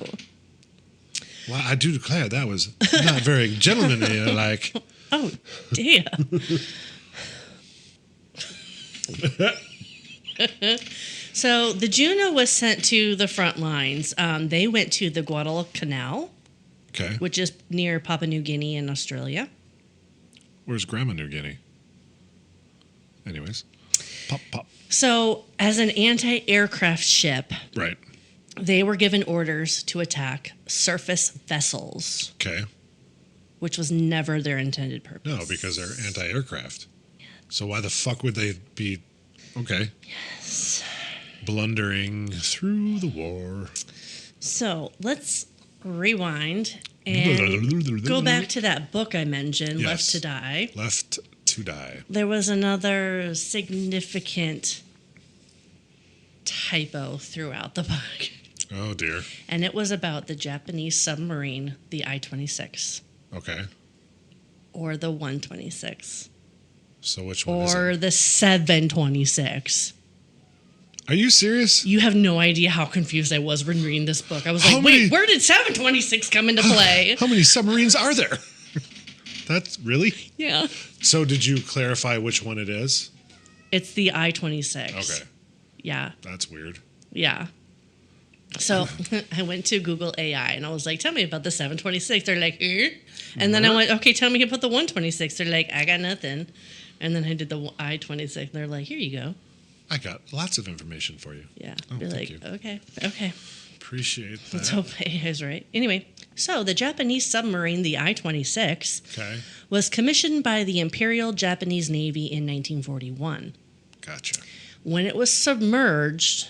Well, I do declare that was not very gentlemanly. Like, Oh, damn. So the Juneau was sent to the front lines. They went to the Guadalcanal, okay, which is near Papua New Guinea in Australia. where's Grandma New Guinea? Anyways, pop. So as an anti-aircraft ship, Right. they were given orders to attack surface vessels, Okay. which was never their intended purpose. No, because they're anti-aircraft. So why the fuck would they be? Okay. Yes. Blundering through the war. So let's rewind and go back to that book I mentioned, Yes. Left to Die. Left to Die. There was another significant typo throughout the book, Oh dear. and it was about the Japanese submarine, the I-26, Okay. or the 126, So which one is or it? the 726. Are you serious? You have no idea how confused I was when reading this book. I was How like, many- wait, where did 726 come into play? How many submarines are there? That's really? Yeah. So did you clarify which one it is? It's the I-26. Okay. Yeah. That's weird. Yeah. So I went to Google AI and I was like, tell me about the 726. They're like, And then I went, okay, tell me about the 126. They're like, I got nothing. And then I did the I-26. They're like, here you go. I got lots of information for you. Yeah. Oh, Be thank like, you. okay. Appreciate that. Let's hope AI is right. Anyway, so the Japanese submarine, the I-26, Okay. was commissioned by the Imperial Japanese Navy in 1941. Gotcha. When it was submerged,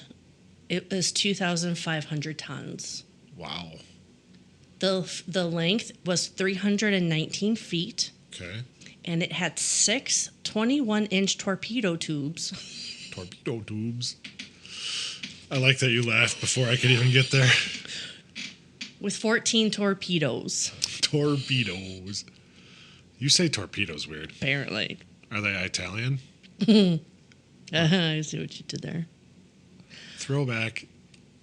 it was 2,500 tons. Wow. The length was 319 feet, Okay. and it had 6 21-inch torpedo tubes. Torpedo tubes. I like that you laughed before I could even get there. With 14 torpedoes, Torpedoes. You say torpedoes weird. apparently. Are they Italian? I see what you did there. Throwback.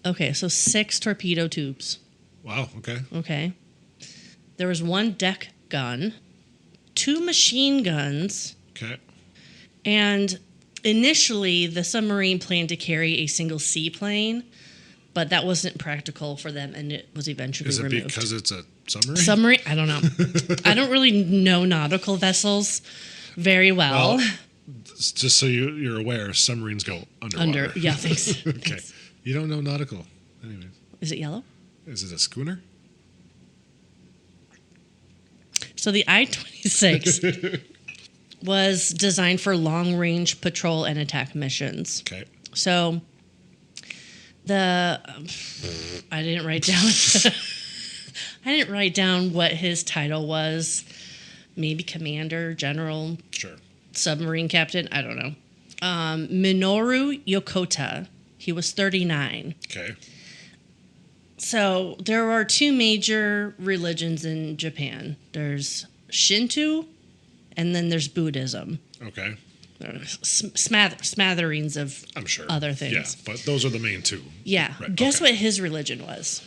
Okay, so 6 torpedo tubes. Wow. Okay. Okay. There was 1 deck gun, 2 machine guns, Okay. and initially the submarine planned to carry a single seaplane, but that wasn't practical for them, and it was eventually Is it removed. because it's a submarine? Submarine? I don't know. I don't really know nautical vessels very well. Just so you're aware, submarines go underwater. Yeah, thanks. Okay. Thanks. You don't know nautical. Anyways. Is it yellow? Is it a schooner? So the I-26 was designed for long-range patrol and attack missions. Okay. So I didn't write down. I didn't write down what his title was. Maybe commander, general, Sure. submarine captain. I don't know. Minoru Yokota. He was 39. Okay. So there are 2 major religions in Japan. There's Shinto, and then there's Buddhism. Okay. There's smatterings of I'm sure. other things. Yeah, but those are the main 2. Yeah. Right, Guess okay. what his religion was?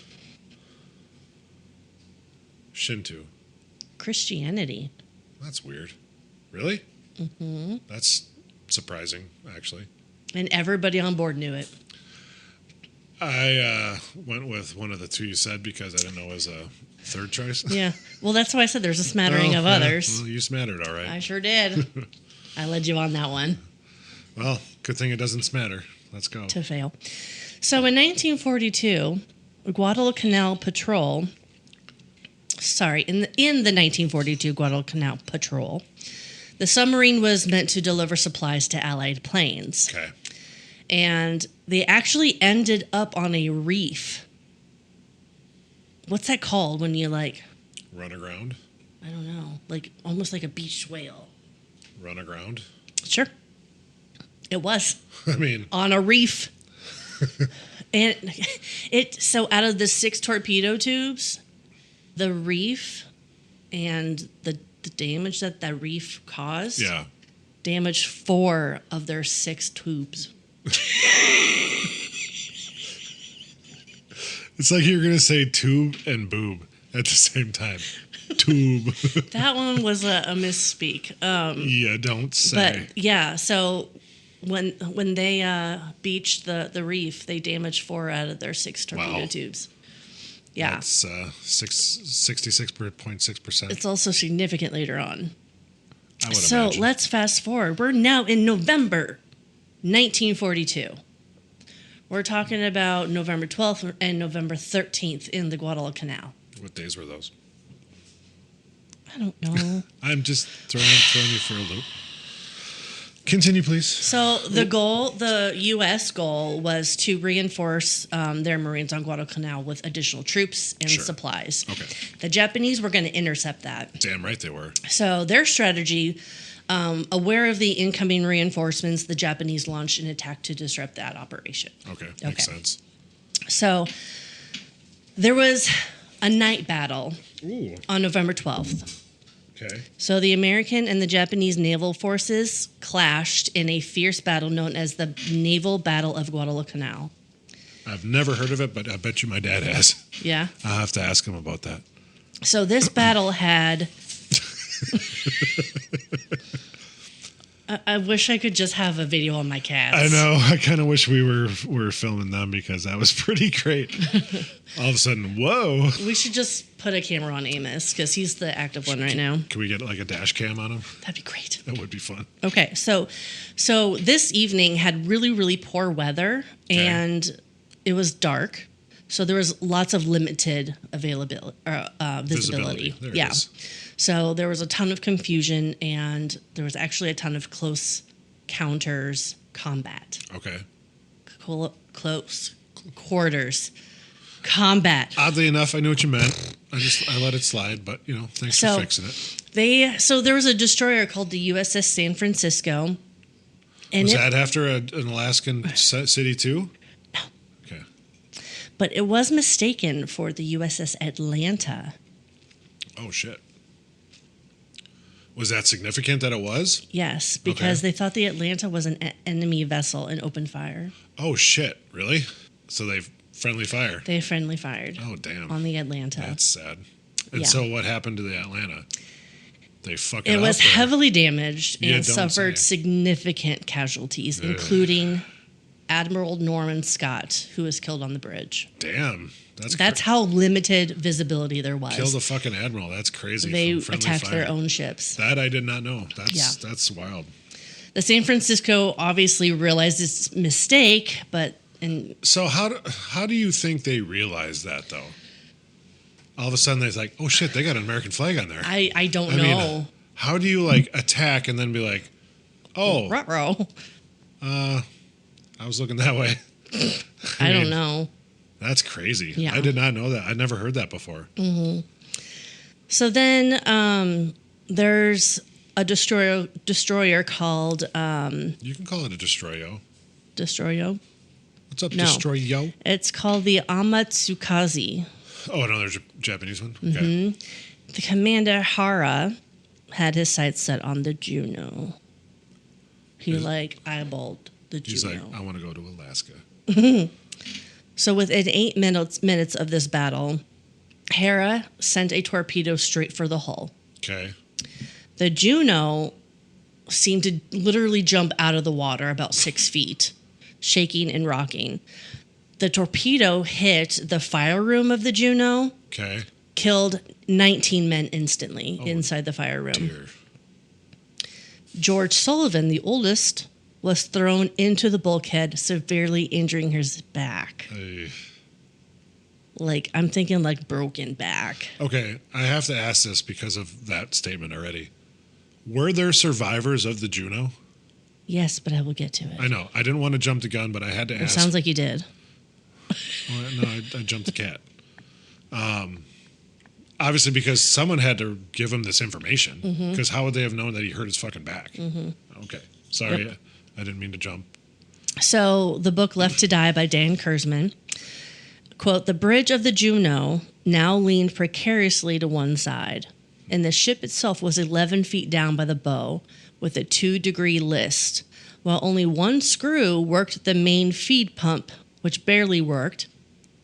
Shinto. Christianity. That's weird. Really? Mm-hmm. That's surprising, actually. And everybody on board knew it. I went with one of the 2 you said because I didn't know it was a third choice. Yeah. Well, that's why I said there's a smattering of yeah. others. Well, you smattered, all right. I sure did. I led you on that one Well, good thing it doesn't smatter. Let's go. to fail. So in 1942, Guadalcanal Patrol. Sorry, in the 1942 Guadalcanal Patrol, the submarine was meant to deliver supplies to Allied planes. Okay. And they actually ended up on a reef. What's that called when you Run aground. I don't know, almost like a beached whale? Run aground. Sure. It was I mean, on a reef. And so out of the 6 torpedo tubes, the reef and the damage that reef caused yeah. damaged 4 of their 6 tubes. It's like you're going to say tube and boob at the same time. Tube. That one was a misspeak. Yeah, don't say. But yeah, so when they beached the reef, they damaged 4 out of their 6 torpedo tubes. Yeah. That's 66.6%. It's also significant later on. I would so imagine. let's fast forward. We're now in November 1942. We're talking about November 12th and November 13th in the Guadalcanal. What days were those? I don't know. I'm just throwing you for a loop. Continue, please. So the U.S. goal was to reinforce their Marines on Guadalcanal with additional troops and supplies. Okay. The Japanese were going to intercept that. Damn right they were. So their strategy, aware of the incoming reinforcements, the Japanese launched an attack to disrupt that operation. Okay, makes sense. So there was a night battle on November 12th. Okay. So the American and the Japanese naval forces clashed in a fierce battle known as the Naval Battle of Guadalcanal. I've never heard of it, but I bet you my dad has. Yeah? I'll have to ask him about that. So this battle had... I wish I could just have a video on my cats. I know. I kind of wish we were filming them because that was pretty great. All of a sudden, whoa. We should just put a camera on Amos because he's the active one right now. Can we get like a dash cam on him? That'd be great. That would be fun. Okay, so this evening had really, really poor weather and it was dark. So there was lots of limited visibility. There yeah. it is. So there was a ton of confusion and there was actually a ton of close combat. Okay. Close quarters combat. Oddly enough, I knew what you meant. I let it slide, but thanks for fixing it. So there was a destroyer called the USS San Francisco. And was that after an Alaskan city too? No. Okay. But it was mistaken for the USS Atlanta. Oh, shit. Was that significant that it was? Yes, because they thought the Atlanta was an enemy vessel and opened fire. Oh, shit. Really? So they friendly fire? They friendly fired. Oh, damn. On the Atlanta. That's sad. And so what happened to the Atlanta? They fucking It was heavily damaged and don't suffered say. significant casualties, including Admiral Norman Scott, who was killed on the bridge. Damn. That's how limited visibility there was. Kill the fucking admiral. That's crazy. They attacked their own ships. That I did not know. That's wild. The San Francisco obviously realized its mistake, so how do you think they realized that though? All of a sudden they're like, oh shit, they got an American flag on there. I don't know. How do you like attack and then be like, oh, ruh-roh. I was looking that way. I don't know. That's crazy. Yeah. I did not know that. I'd never heard that before. Mm-hmm. So then there's a destroyer called... you can call it a destroyo. Destroyo? What's up, No. destroyo? It's called the Amatsukaze. Oh, no, there's a Japanese one? Okay. Mm-hmm. The commander, Hara, had his sights set on the Juneau. He eyeballed the Juneau. He's like, I want to go to Alaska. So within 8 minutes of this battle, Hera sent a torpedo straight for the hull. Okay. The Juneau seemed to literally jump out of the water about 6 feet, shaking and rocking. The torpedo hit the fire room of the Juneau, killed 19 men instantly inside the fire room. Dear. George Sullivan, the oldest, was thrown into the bulkhead, severely injuring his back. I'm thinking broken back. Okay, I have to ask this because of that statement already. Were there survivors of the Juneau? Yes, but I will get to it. I know. I didn't want to jump the gun, but I had to ask. It sounds like you did. Well, no, I jumped the cat. Obviously, because someone had to give him this information. Because how would they have known that he hurt his fucking back? Okay. Sorry, Yep. I didn't mean to jump. So the book Left to Die by Dan Kurzman, quote, the bridge of the Juneau now leaned precariously to one side, and the ship itself was 11 feet down by the bow with a 2-degree list, while only one screw worked the main feed pump, which barely worked,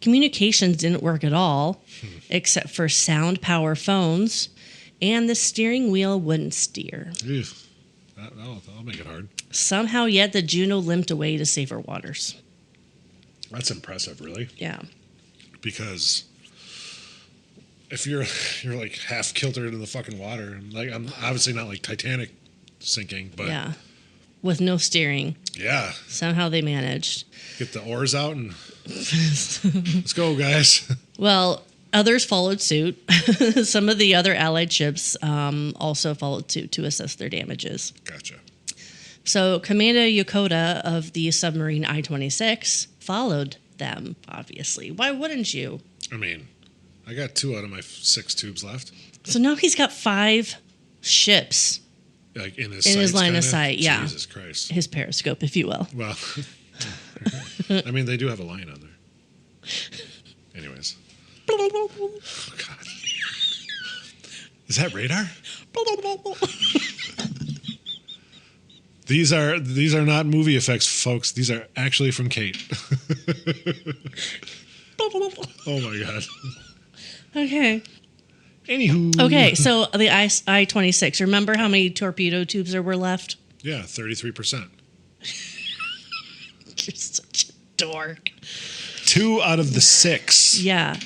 Communications didn't work at all, except for sound power phones, and the steering wheel wouldn't steer. Ew. That'll make it hard. Somehow yet the Juneau limped away to safer waters. That's impressive, really. Yeah. Because if you're like half kiltered in the fucking water, and like I'm obviously not like Titanic sinking, but yeah, with no steering. Yeah. Somehow they managed. Get the oars out and let's go, guys. Well, others followed suit. Some of the other Allied ships also followed suit to assess their damages. Gotcha. So Commander Yokota of the submarine I-26 followed them, obviously. Why wouldn't you? I mean, I got 2 out of my 6 tubes left. So now he's got 5 ships. Like in his line kinda? of sight, yeah. Jesus Christ. His periscope, if you will. Well, I mean, they do have a line on there. Anyways. Oh, God. Is that radar? These are not movie effects, folks. These are actually from Kate. Oh, my God. Okay. Anywho. Okay, so the I-26. Remember how many torpedo tubes there were left? Yeah, 33%. You're such a dork. 2 out of the 6. Yeah.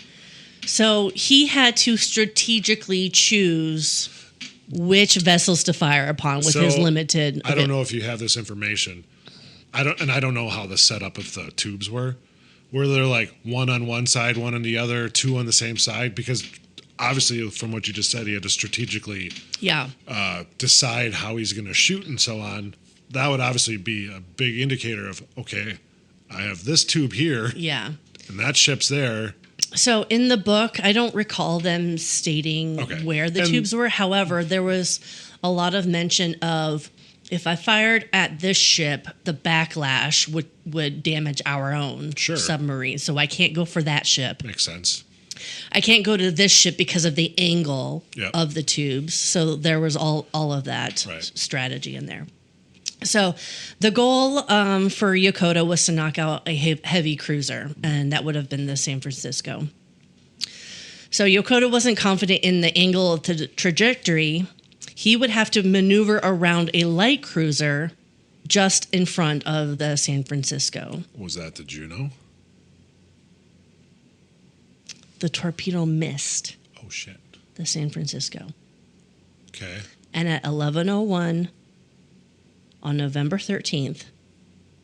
So he had to strategically choose which vessels to fire upon with his limited... I don't know if you have this information. I don't know how the setup of the tubes were. Were there like 1 on one side, 1 on the other, 2 on the same side? Because obviously, from what you just said, he had to strategically decide how he's going to shoot and so on. That would obviously be a big indicator of, okay, I have this tube here. Yeah. And that ship's there. So in the book, I don't recall them stating where the tubes were. However, there was a lot of mention of if I fired at this ship, the backlash would damage our own submarine. So I can't go for that ship. Makes sense. I can't go to this ship because of the angle of the tubes. So there was all of that strategy in there. So the goal for Yokota was to knock out a heavy cruiser, and that would have been the San Francisco. So Yokota wasn't confident in the angle of the trajectory. He would have to maneuver around a light cruiser just in front of the San Francisco. Was that the Juneau? The torpedo missed. Oh, shit. The San Francisco. Okay. And at 11:01 on November 13th,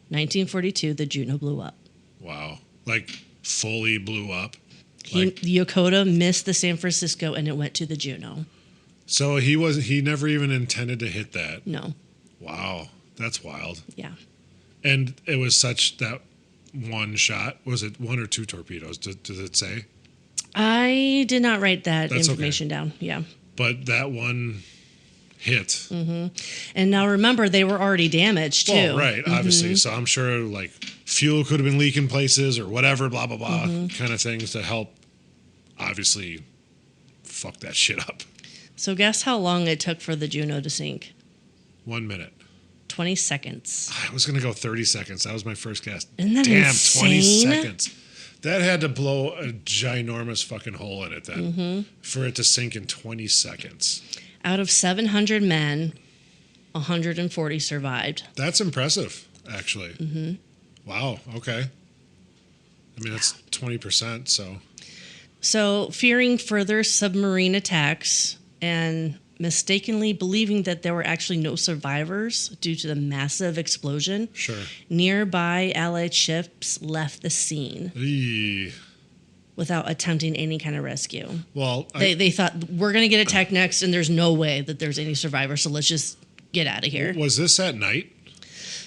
1942, the Juneau blew up. Wow. Like, fully blew up? Yokota missed the San Francisco, and it went to the Juneau. So he never even intended to hit that? No. Wow. That's wild. Yeah. And it was such that one shot. Was it 1 or 2 torpedoes? Does it say? I did not write that information down. Yeah. But that one hit. Mm-hmm. And now remember, they were already damaged, too. Well, right, obviously. So I'm sure, like, fuel could have been leaking places or whatever, blah, blah, blah, kind of things to help, obviously, fuck that shit up. So guess how long it took for the Juneau to sink? 1 minute. 20 seconds. I was going to go 30 seconds. That was my first guess. Isn't that insane? 20 seconds. That had to blow a ginormous fucking hole in it then for it to sink in 20 seconds. Out of 700 men, 140 survived. That's impressive, actually. Mm-hmm. Wow, okay. I mean, that's 20%, so... So, fearing further submarine attacks and mistakenly believing that there were actually no survivors due to the massive explosion, nearby Allied ships left the scene without attempting any kind of rescue. Well, they thought, we're going to get attacked next, and there's no way that there's any survivors, so let's just get out of here. Was this at night?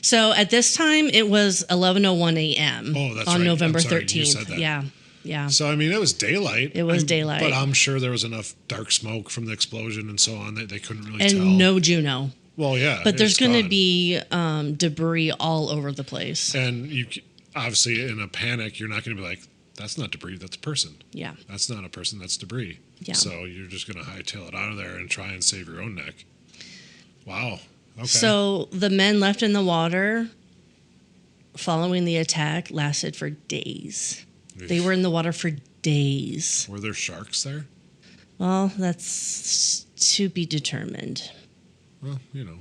So, at this time, it was 11:01 a.m. Oh, that's on right. November I'm sorry, 13th. you said that. Yeah. So, I mean, it was daylight. It was daylight. But I'm sure there was enough dark smoke from the explosion and so on that they couldn't really tell. And no Juneau. Well, yeah. But there's going to be debris all over the place. And you obviously, in a panic, you're not going to be like, that's not debris, that's a person. Yeah. That's not a person, that's debris. Yeah. So you're just going to hightail it out of there and try and save your own neck. Wow. Okay. So the men left in the water following the attack lasted for days. They were in the water for days. Were there sharks there? Well, that's to be determined. Well, you know.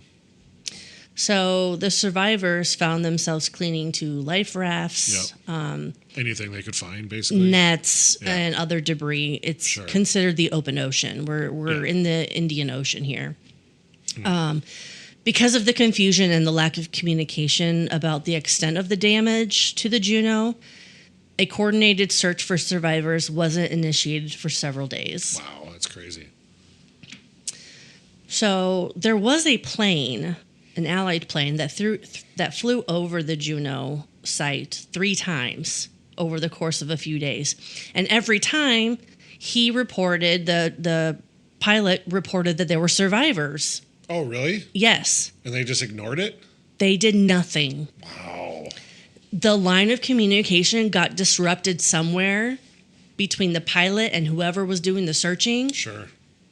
So the survivors found themselves clinging to life rafts, Anything they could find, basically. nets, and other debris. It's considered the open ocean. We're in the Indian Ocean here. Because of the confusion and the lack of communication about the extent of the damage to the Juneau, a coordinated search for survivors wasn't initiated for several days. Wow, that's crazy. So there was a plane, an Allied plane, that flew over the Juneau site 3 times over the course of a few days. And every time he reported, the pilot reported that there were survivors. Oh, really? Yes. And they just ignored it? They did nothing. Wow. The line of communication got disrupted somewhere between the pilot and whoever was doing the searching. Sure.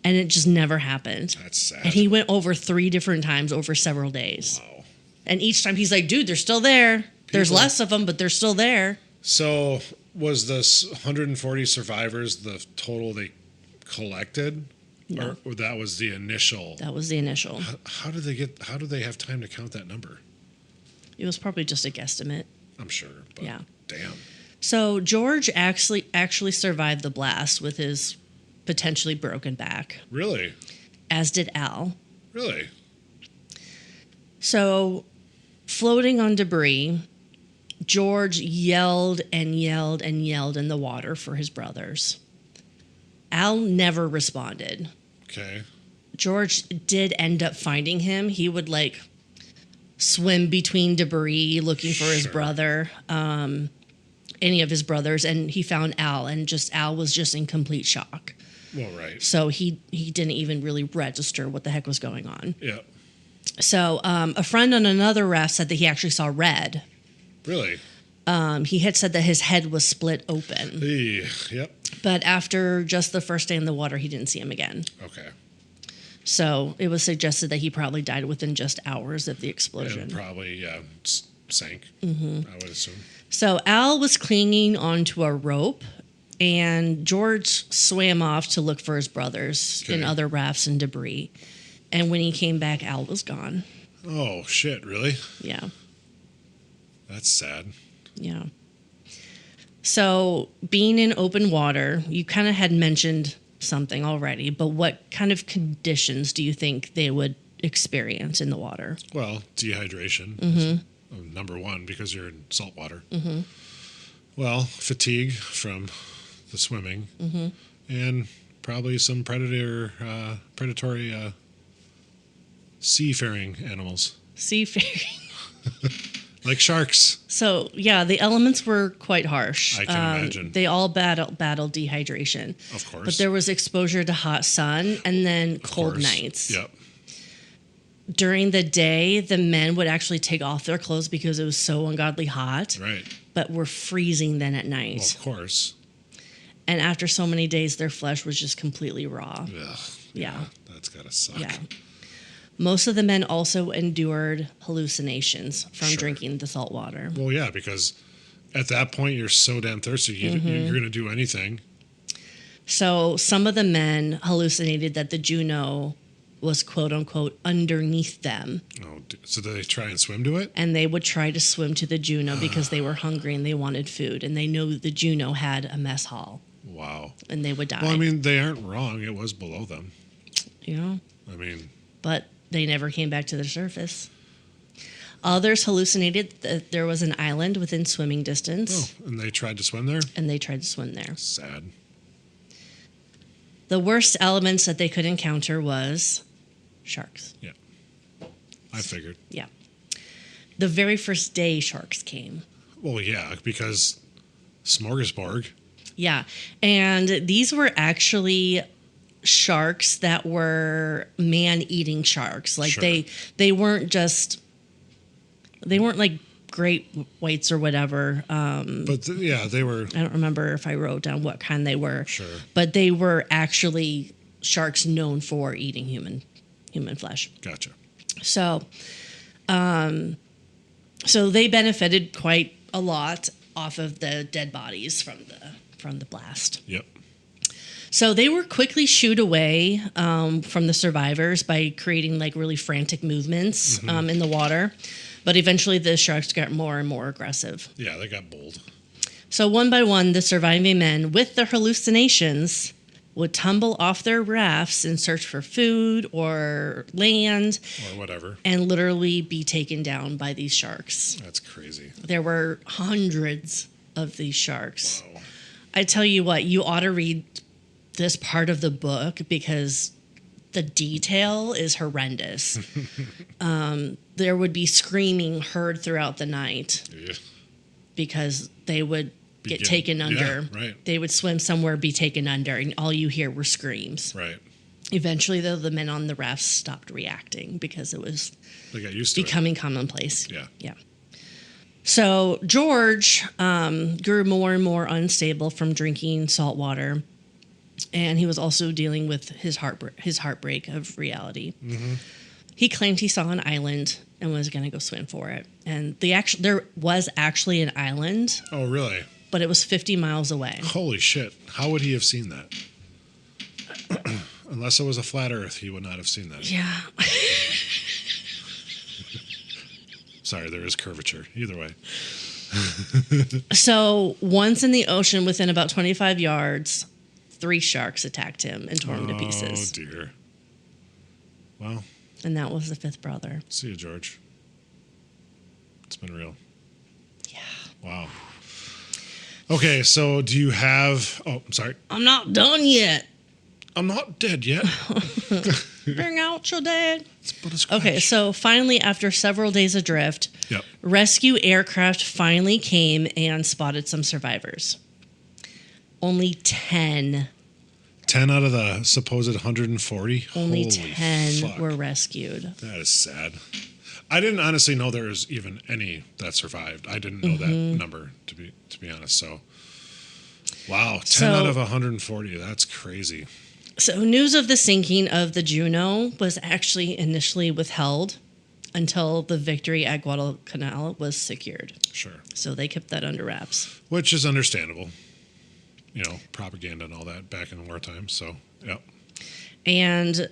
And it just never happened. That's sad. And he went over 3 different times over several days. Wow. And each time he's like, dude, they're still there. There's less of them, but they're still there. So was the 140 survivors the total they collected? No. Or that was the initial? That was the initial. How do they have time to count that number? It was probably just a guesstimate. I'm sure. But yeah. Damn. So George actually survived the blast with his potentially broken back. Really? As did Al. Really? So, floating on debris, George yelled and yelled and yelled in the water for his brothers. Al never responded. Okay. George did end up finding him. He would swim between debris looking for his brother, any of his brothers, and he found Al, and Al was just in complete shock. Well, right. So he didn't even really register what the heck was going on. Yeah. So a friend on another raft said that he actually saw red. Really? He had said that his head was split open. Yep. But after just the first day in the water, he didn't see him again. Okay. So it was suggested that he probably died within just hours of the explosion. And probably sank, I would assume. So Al was clinging onto a rope, and George swam off to look for his brothers in other rafts and debris. And when he came back, Al was gone. Oh, shit, really? Yeah. That's sad. Yeah. So being in open water, you kind of had mentioned something already, but what kind of conditions do you think they would experience in the water? Well, dehydration is number one because you're in salt water. Mm-hmm. Well, fatigue from the swimming, and probably some predatory seafaring animals. Seafaring. Like sharks. So, yeah, the elements were quite harsh. I can imagine. They all battled dehydration. Of course. But there was exposure to hot sun and then cold nights. Yep. During the day, the men would actually take off their clothes because it was so ungodly hot. Right. But were freezing then at night. Well, of course. And after so many days, their flesh was just completely raw. Ugh, yeah. That's gotta suck. Yeah. Most of the men also endured hallucinations from drinking the salt water. Well, yeah, because at that point, you're so damn thirsty, you're going to do anything. So some of the men hallucinated that the Juneau was, quote unquote, underneath them. Oh, so did they try and swim to it? And they would try to swim to the Juneau because they were hungry and they wanted food. And they knew the Juneau had a mess hall. Wow. And they would die. Well, I mean, they aren't wrong. It was below them. You know? I mean... But they never came back to the surface. Others hallucinated that there was an island within swimming distance. Oh, and they tried to swim there? And they tried to swim there. Sad. The worst elements that they could encounter was sharks. Yeah. I figured. Yeah. The very first day sharks came. Well, yeah, because smorgasbord. Yeah. And these were actually sharks that were man-eating sharks. Like they weren't like great whites or whatever. But they were. I don't remember if I wrote down what kind they were. Sure. But they were actually sharks known for eating human flesh. Gotcha. So they benefited quite a lot off of the dead bodies from the blast. Yep. So they were quickly shooed away from the survivors by creating like really frantic movements in the water. But eventually the sharks got more and more aggressive. Yeah, they got bold. So one by one, the surviving men with their hallucinations would tumble off their rafts in search for food or land. Or whatever. And literally be taken down by these sharks. That's crazy. There were hundreds of these sharks. Wow. I tell you what, you ought to read this part of the book because the detail is horrendous. There would be screaming heard throughout the night because they would get taken under. Yeah, right. They would swim somewhere, be taken under, and all you hear were screams. Right. Eventually, though, the men on the rafts stopped reacting because it was they got used to becoming commonplace. Yeah. Yeah. So George grew more and more unstable from drinking salt water, and he was also dealing with his heartbreak of reality. He claimed he saw an island and was going to go swim for it. And there was actually an island. Oh, really? But it was 50 miles away. Holy shit. How would he have seen that? Unless it was a flat earth, he would not have seen that. Yeah. Sorry, there is curvature. Either way. So once in the ocean, within about 25 yards, 3 sharks attacked him and tore him to pieces. Oh, dear. Well. And that was the 5th brother. See you, George. It's been real. Yeah. Wow. Okay, so do you have... Oh, I'm sorry. I'm not done yet. I'm not dead yet. Bring out your dad. But Okay, so finally, after several days adrift, yep. rescue aircraft finally came and spotted some survivors. Only 10. 10 out of the supposed 140? Only Holy 10 fuck. were rescued. That is sad. I didn't honestly know there was even any that survived. I didn't know that number, to be honest. So, wow, 10 out of 140. That's crazy. So news of the sinking of the Juneau was actually initially withheld until the victory at Guadalcanal was secured. Sure. So they kept that under wraps. Which is understandable. You know, propaganda and all that back in wartime. So, yep. And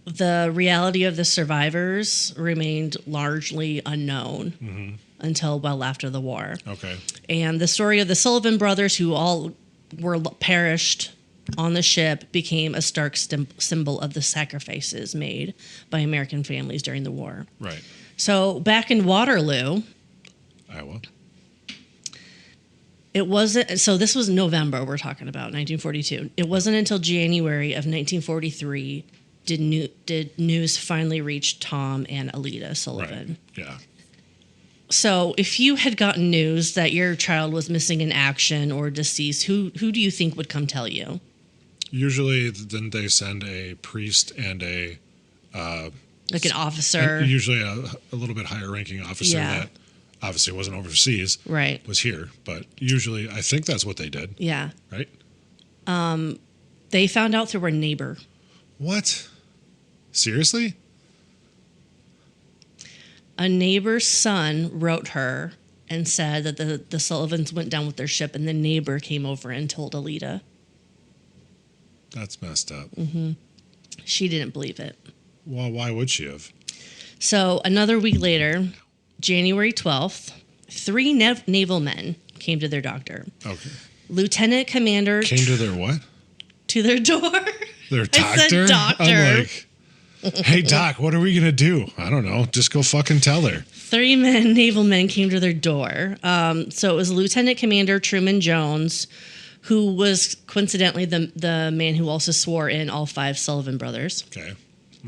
the reality of the survivors remained largely unknown until well after the war. Okay. And the story of the Sullivan brothers, who all were perished on the ship, became a stark symbol of the sacrifices made by American families during the war. Right. So back in Waterloo, Iowa. it wasn't, so this was November we're talking about, 1942. It wasn't until January of 1943 did news finally reach Tom and Alida Sullivan. Right. Yeah. So if you had gotten news that your child was missing in action or deceased, who do you think would come tell you? Usually, then they send a priest and a... like an officer. Usually a little bit higher ranking officer that obviously wasn't overseas. Right. Was here. But usually, I think that's what they did. Yeah. Right? They found out through a neighbor. What? Seriously? A neighbor's son wrote her and said that the Sullivans went down with their ship, and the neighbor came over and told Alida. That's messed up. She didn't believe it. Well, why would she have? So another week later, January 12th, 3 naval men came to their doctor. Okay. Lieutenant Commander... Came to their what? To their door. Their doctor? I said doctor. I'm like, hey, Doc, what are we going to do? I don't know. Just go fucking tell her. 3 naval men came to their door. So it was Lieutenant Commander Truman Jones, who was coincidentally the man who also swore in all 5 Sullivan brothers. Okay.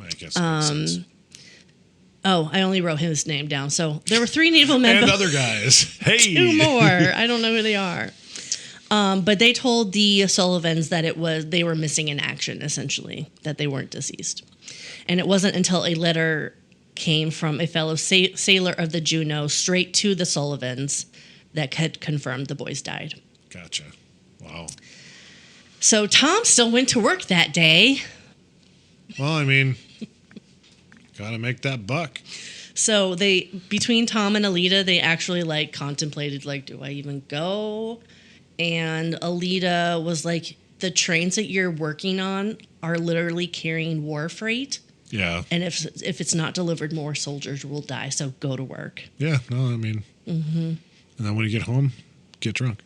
I guess that makes sense. Oh, I only wrote his name down. So there were 3 naval men. And other guys. Hey. 2 more. I don't know who they are. But they told the Sullivans that they were missing in action, essentially, that they weren't deceased. And it wasn't until a letter came from a fellow sailor of the Juneau straight to the Sullivans that had confirmed the boys died. Gotcha. Wow. So Tom still went to work that day. Well, I mean, gotta make that buck. So between Tom and Alita, they actually like contemplated like, do I even go? And Alita was like, the trains that you're working on are literally carrying war freight. Yeah. And if it's not delivered, more soldiers will die. So go to work. Yeah. No, I mean. Mm-hmm. And then when you get home, get drunk.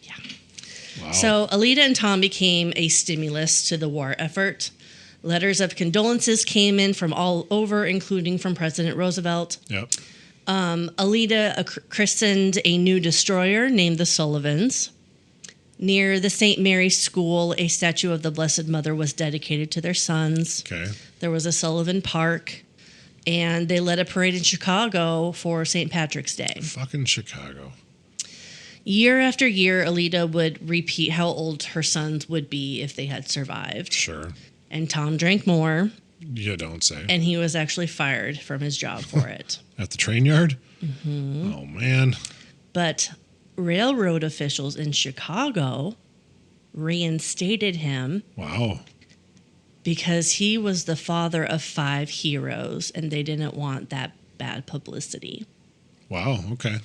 Yeah. Wow. So Alita and Tom became a stimulus to the war effort. Letters of condolences came in from all over, including from President Roosevelt. Yep. Alita christened a new destroyer named the Sullivans. Near the St. Mary's School, a statue of the Blessed Mother was dedicated to their sons. Okay. There was a Sullivan Park, and they led a parade in Chicago for St. Patrick's Day. Fucking Chicago. Year after year, Alita would repeat how old her sons would be if they had survived. Sure. And Tom drank more. You don't say. And he was actually fired from his job for it. At the train yard? Mm-hmm. Oh, man. But railroad officials in Chicago reinstated him. Wow. Because he was the father of 5 heroes, and they didn't want that bad publicity. Wow, okay.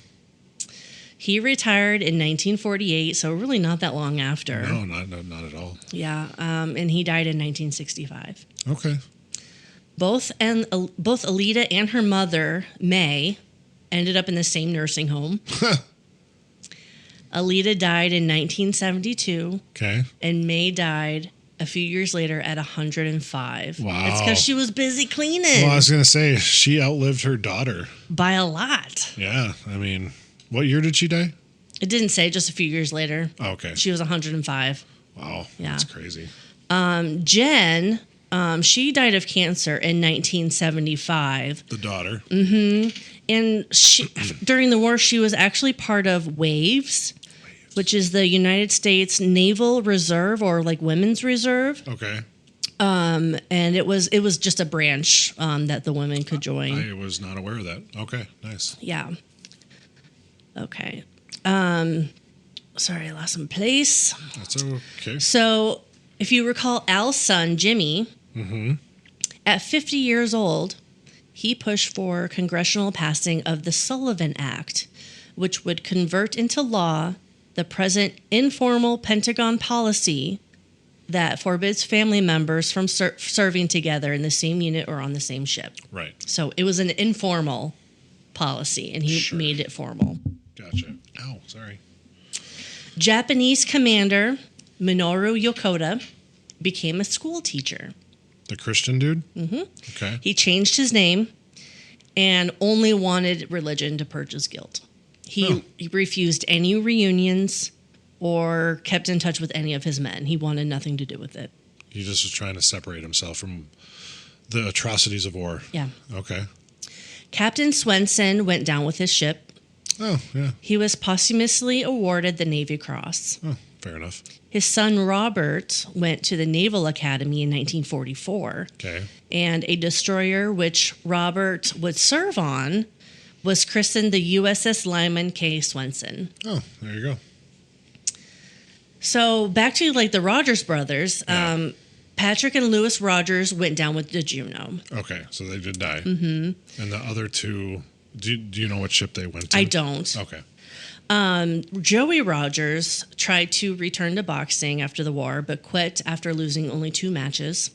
He retired in 1948, so really not that long after. No, not at all. Yeah, and he died in 1965. Okay. Both Alita and her mother, May, ended up in the same nursing home. Alita died in 1972. Okay. And May died a few years later at 105. Wow. It's because she was busy cleaning. Well, I was going to say, she outlived her daughter. By a lot. Yeah, I mean, what year did she die? It didn't say, just a few years later. Oh, okay. She was 105. Wow, Yeah. that's crazy. Jen, she died of cancer in 1975. The daughter. Mm-hmm. And she, during the war, she was actually part of WAVES, which is the United States Naval Reserve, or like Women's Reserve. Okay. And it was just a branch that the women could join. I was not aware of that. Okay, nice. Yeah. Okay. Sorry, I lost some place. That's okay. So, if you recall Al's son, Jimmy, at 50 years old, he pushed for congressional passing of the Sullivan Act, which would convert into law the present informal Pentagon policy that forbids family members from serving together in the same unit or on the same ship. Right. So it was an informal policy, and he made it formal. Gotcha. Ow, sorry. Japanese commander Minoru Yokota became a school teacher. The Christian dude? Mm-hmm. Okay. He changed his name and only wanted religion to purge his guilt. He refused any reunions or kept in touch with any of his men. He wanted nothing to do with it. He just was trying to separate himself from the atrocities of war. Yeah. Okay. Captain Swenson went down with his ship. Oh, yeah. He was posthumously awarded the Navy Cross. Oh, fair enough. His son Robert went to the Naval Academy in 1944. Okay. And a destroyer which Robert would serve on was christened the USS Lyman K. Swenson. Oh, there you go. So back to like the Rogers brothers, Yeah. Patrick and Lewis Rogers went down with the Juneau. Okay, so they did die. Mm-hmm. And the other two, do you know what ship they went to? I don't. Okay. Joey Rogers tried to return to boxing after the war, but quit after losing only 2 matches.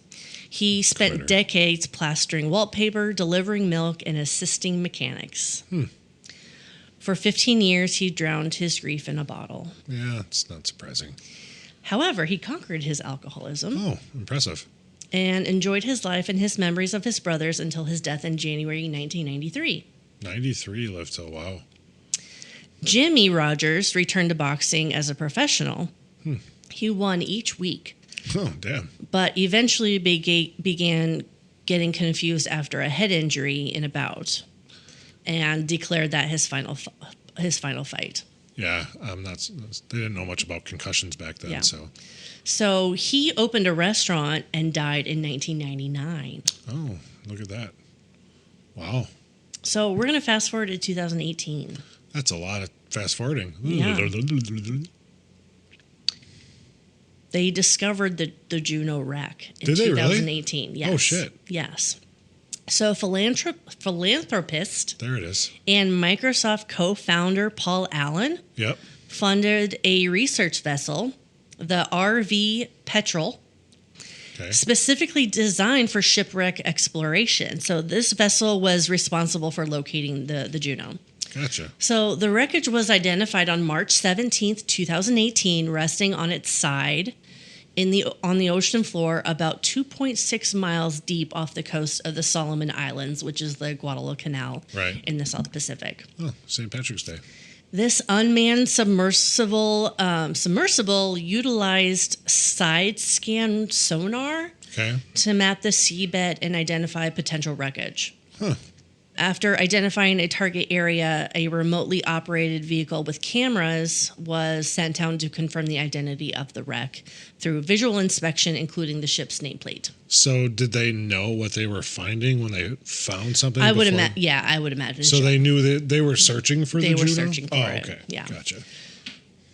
He spent decades plastering wallpaper, delivering milk, and assisting mechanics. For 15 years, he drowned his grief in a bottle. Yeah, it's not surprising. However, he conquered his alcoholism. Oh, impressive. And enjoyed his life and his memories of his brothers until his death in January 1993. 93 lived till, wow. Jimmy Rogers returned to boxing as a professional. He won each week. Oh, damn. But eventually began getting confused after a head injury in a bout and declared that his final fight. Yeah, they didn't know much about concussions back then, Yeah. So he opened a restaurant and died in 1999. Oh, look at that. Wow. So we're going to fast forward to 2018. That's a lot of fast forwarding. Yeah. They discovered the Juneau wreck in Did they really? 2018. Yes. Oh, shit. Yes. So philanthropist There it is. and Microsoft co-founder Paul Allen Yep. funded a research vessel, the RV Petrel, Okay. specifically designed for shipwreck exploration. So this vessel was responsible for locating the Juneau. Gotcha. So the wreckage was identified on March 17th, 2018, resting on its side on the ocean floor about 2.6 miles deep off the coast of the Solomon Islands, which is the Guadalcanal in the South Pacific. Oh, St. Patrick's Day. This unmanned submersible utilized side scan sonar to map the seabed and identify potential wreckage. Huh. After identifying a target area, a remotely operated vehicle with cameras was sent down to confirm the identity of the wreck through visual inspection, including the ship's nameplate. So did they know what they were finding when they found something? I would imagine. So they knew that they were searching for the Juneau? They were searching for it. Okay. Yeah. Gotcha.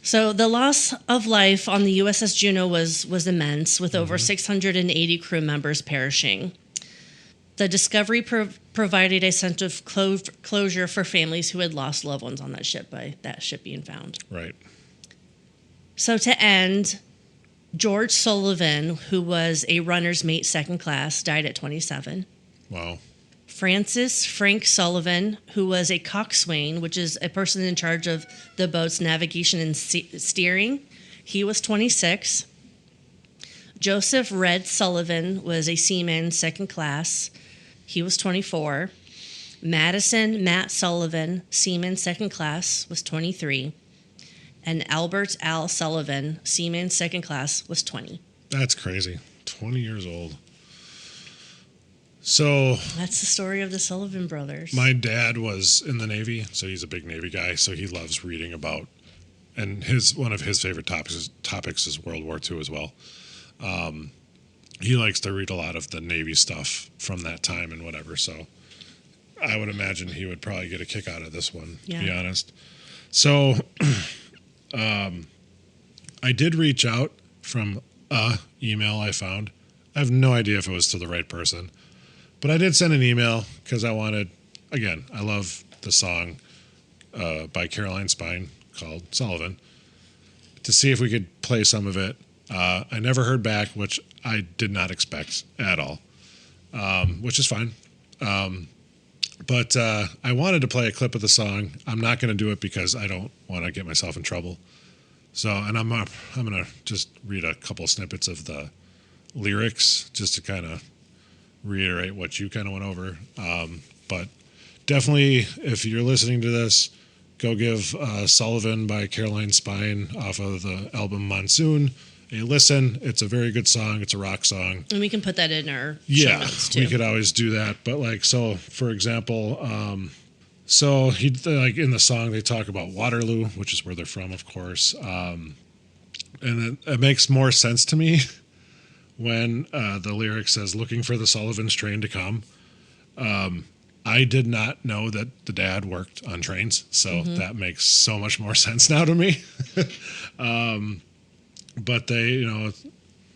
So the loss of life on the USS Juneau was immense, with over 680 crew members perishing. The discovery provided a sense of closure for families who had lost loved ones on that ship by that ship being found. Right. So to end, George Sullivan, who was a runner's mate second class, died at 27. Wow. Frank Sullivan, who was a coxswain, which is a person in charge of the boat's navigation and steering, he was 26. Joseph Red Sullivan was a seaman second class. He was 24. Matt Sullivan, seaman second class, was 23. And Albert Al Sullivan, seaman second class, was 20. That's crazy. 20 years old. So that's the story of the Sullivan brothers. My dad was in the Navy, so he's a big Navy guy, so he loves reading about, and one of his favorite topics is World War II as well. He likes to read a lot of the Navy stuff from that time and whatever, so I would imagine he would probably get a kick out of this one, to be honest. So I did reach out from a email I found. I have no idea if it was to the right person, but I did send an email because I wanted, again, I love the song by Caroline Spine called Sullivan, to see if we could play some of it. I never heard back, which I did not expect at all, which is fine. But I wanted to play a clip of the song. I'm not going to do it because I don't want to get myself in trouble. So, and I'm going to just read a couple snippets of the lyrics just to kind of reiterate what you kind of went over. But definitely, if you're listening to this, go give Sullivan by Caroline Spine off of the album Monsoon a listen. It's a very good song. It's a rock song. And we can put that in our show notes too. We could always do that. But like, so for example, so he, like in the song, they talk about Waterloo, which is where they're from, of course. And it makes more sense to me when the lyric says, looking for the Sullivan's train to come. I did not know that the dad worked on trains, so that makes so much more sense now to me. But they,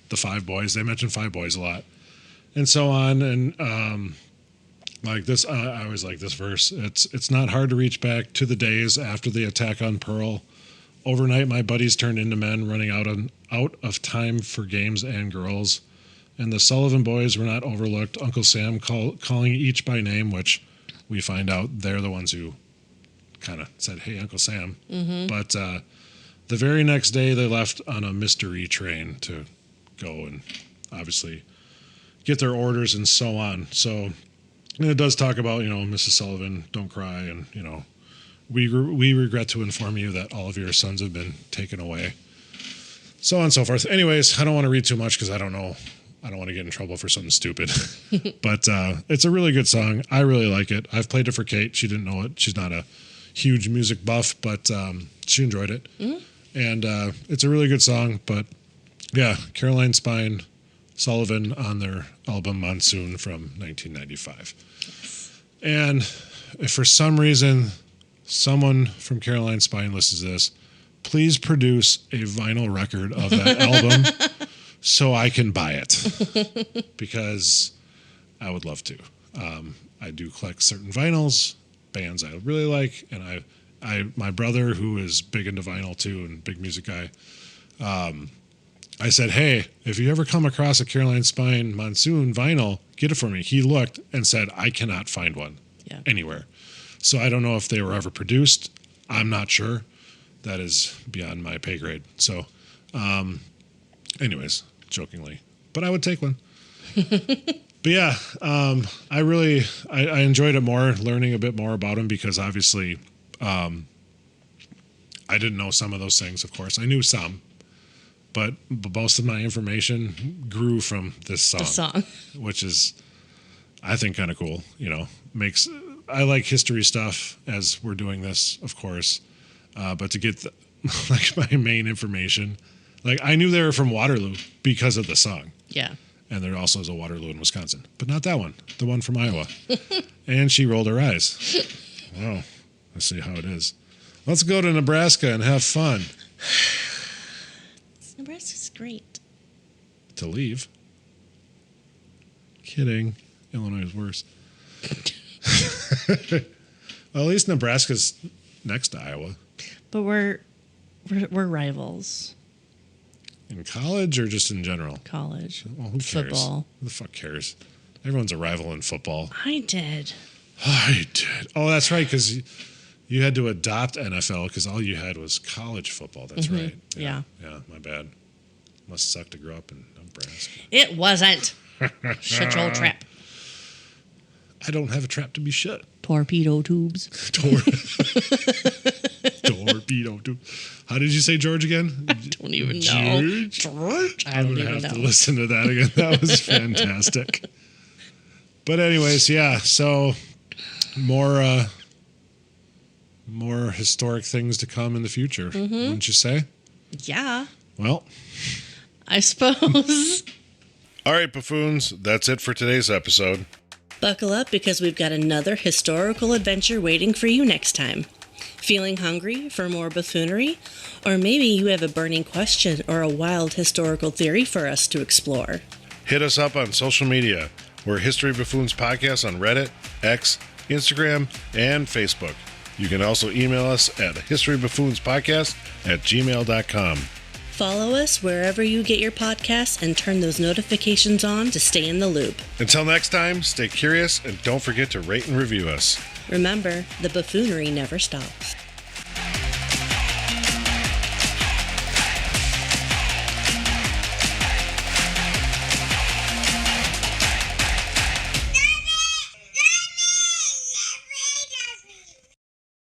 the Five Boys, they mention Five Boys a lot, and so on. And like this, I always like this verse. It's not hard to reach back to the days after the attack on Pearl. Overnight, my buddies turned into men, running out of time for games and girls. And the Sullivan boys were not overlooked. Uncle Sam calling each by name, which we find out they're the ones who kind of said, "Hey, Uncle Sam." But the very next day, they left on a mystery train to go and obviously get their orders and so on. So, and it does talk about, Mrs. Sullivan, don't cry, and we regret to inform you that all of your sons have been taken away. So on and so forth. Anyways, I don't want to read too much because I don't know. I don't want to get in trouble for something stupid. But it's a really good song. I really like it. I've played it for Kate. She didn't know it. She's not a huge music buff, but she enjoyed it. And it's a really good song. But yeah, Caroline Spine, Sullivan on their album Monsoon from 1995. And if for some reason someone from Caroline Spine listens to this, please produce a vinyl record of that album so I can buy it, because I would love to. I do collect certain vinyls, bands I really like, and my brother, who is big into vinyl too and big music guy, I said, hey, if you ever come across a Caroline Spine Monsoon vinyl, get it for me. He looked and said, I cannot find one anywhere. So I don't know if they were ever produced. I'm not sure. That is beyond my pay grade. So, anyways, jokingly. But I would take one. But yeah, I enjoyed it more, learning a bit more about them, because obviously I didn't know some of those things, of course. I knew some. But most of my information grew from this song. The song. Which is, I think, kind of cool. I like history stuff, as we're doing this, of course. But to get my main information, I knew they were from Waterloo because of the song. Yeah. And there also is a Waterloo in Wisconsin. But not that one. The one from Iowa. And she rolled her eyes. Wow. Let's see how it is. Let's go to Nebraska and have fun. Nebraska's great. To leave. Kidding. Illinois is worse. Well, at least Nebraska's next to Iowa. But we're rivals. In college or just in general? College. Well, who cares? Football. Who the fuck cares? Everyone's a rival in football. I did. Oh, that's right, because you had to adopt NFL because all you had was college football. That's right. Yeah. Yeah, my bad. Must suck to grow up in Nebraska. It wasn't. Shut your trap. I don't have a trap to be shut. Torpedo tubes. Torpedo tube. How did you say George again? I don't even know. George? I'm going to have to listen to that again. That was fantastic. But anyways, yeah. So more historic things to come in the future, wouldn't you say? Yeah. Well, I suppose. All right, buffoons. That's it for today's episode. Buckle up, because we've got another historical adventure waiting for you next time. Feeling hungry for more buffoonery? Or maybe you have a burning question or a wild historical theory for us to explore. Hit us up on social media. We're History Buffoons Podcast on Reddit, X, Instagram, and Facebook. You can also email us at historybuffoonspodcast@gmail.com. Follow us wherever you get your podcasts and turn those notifications on to stay in the loop. Until next time, stay curious and don't forget to rate and review us. Remember, the buffoonery never stops.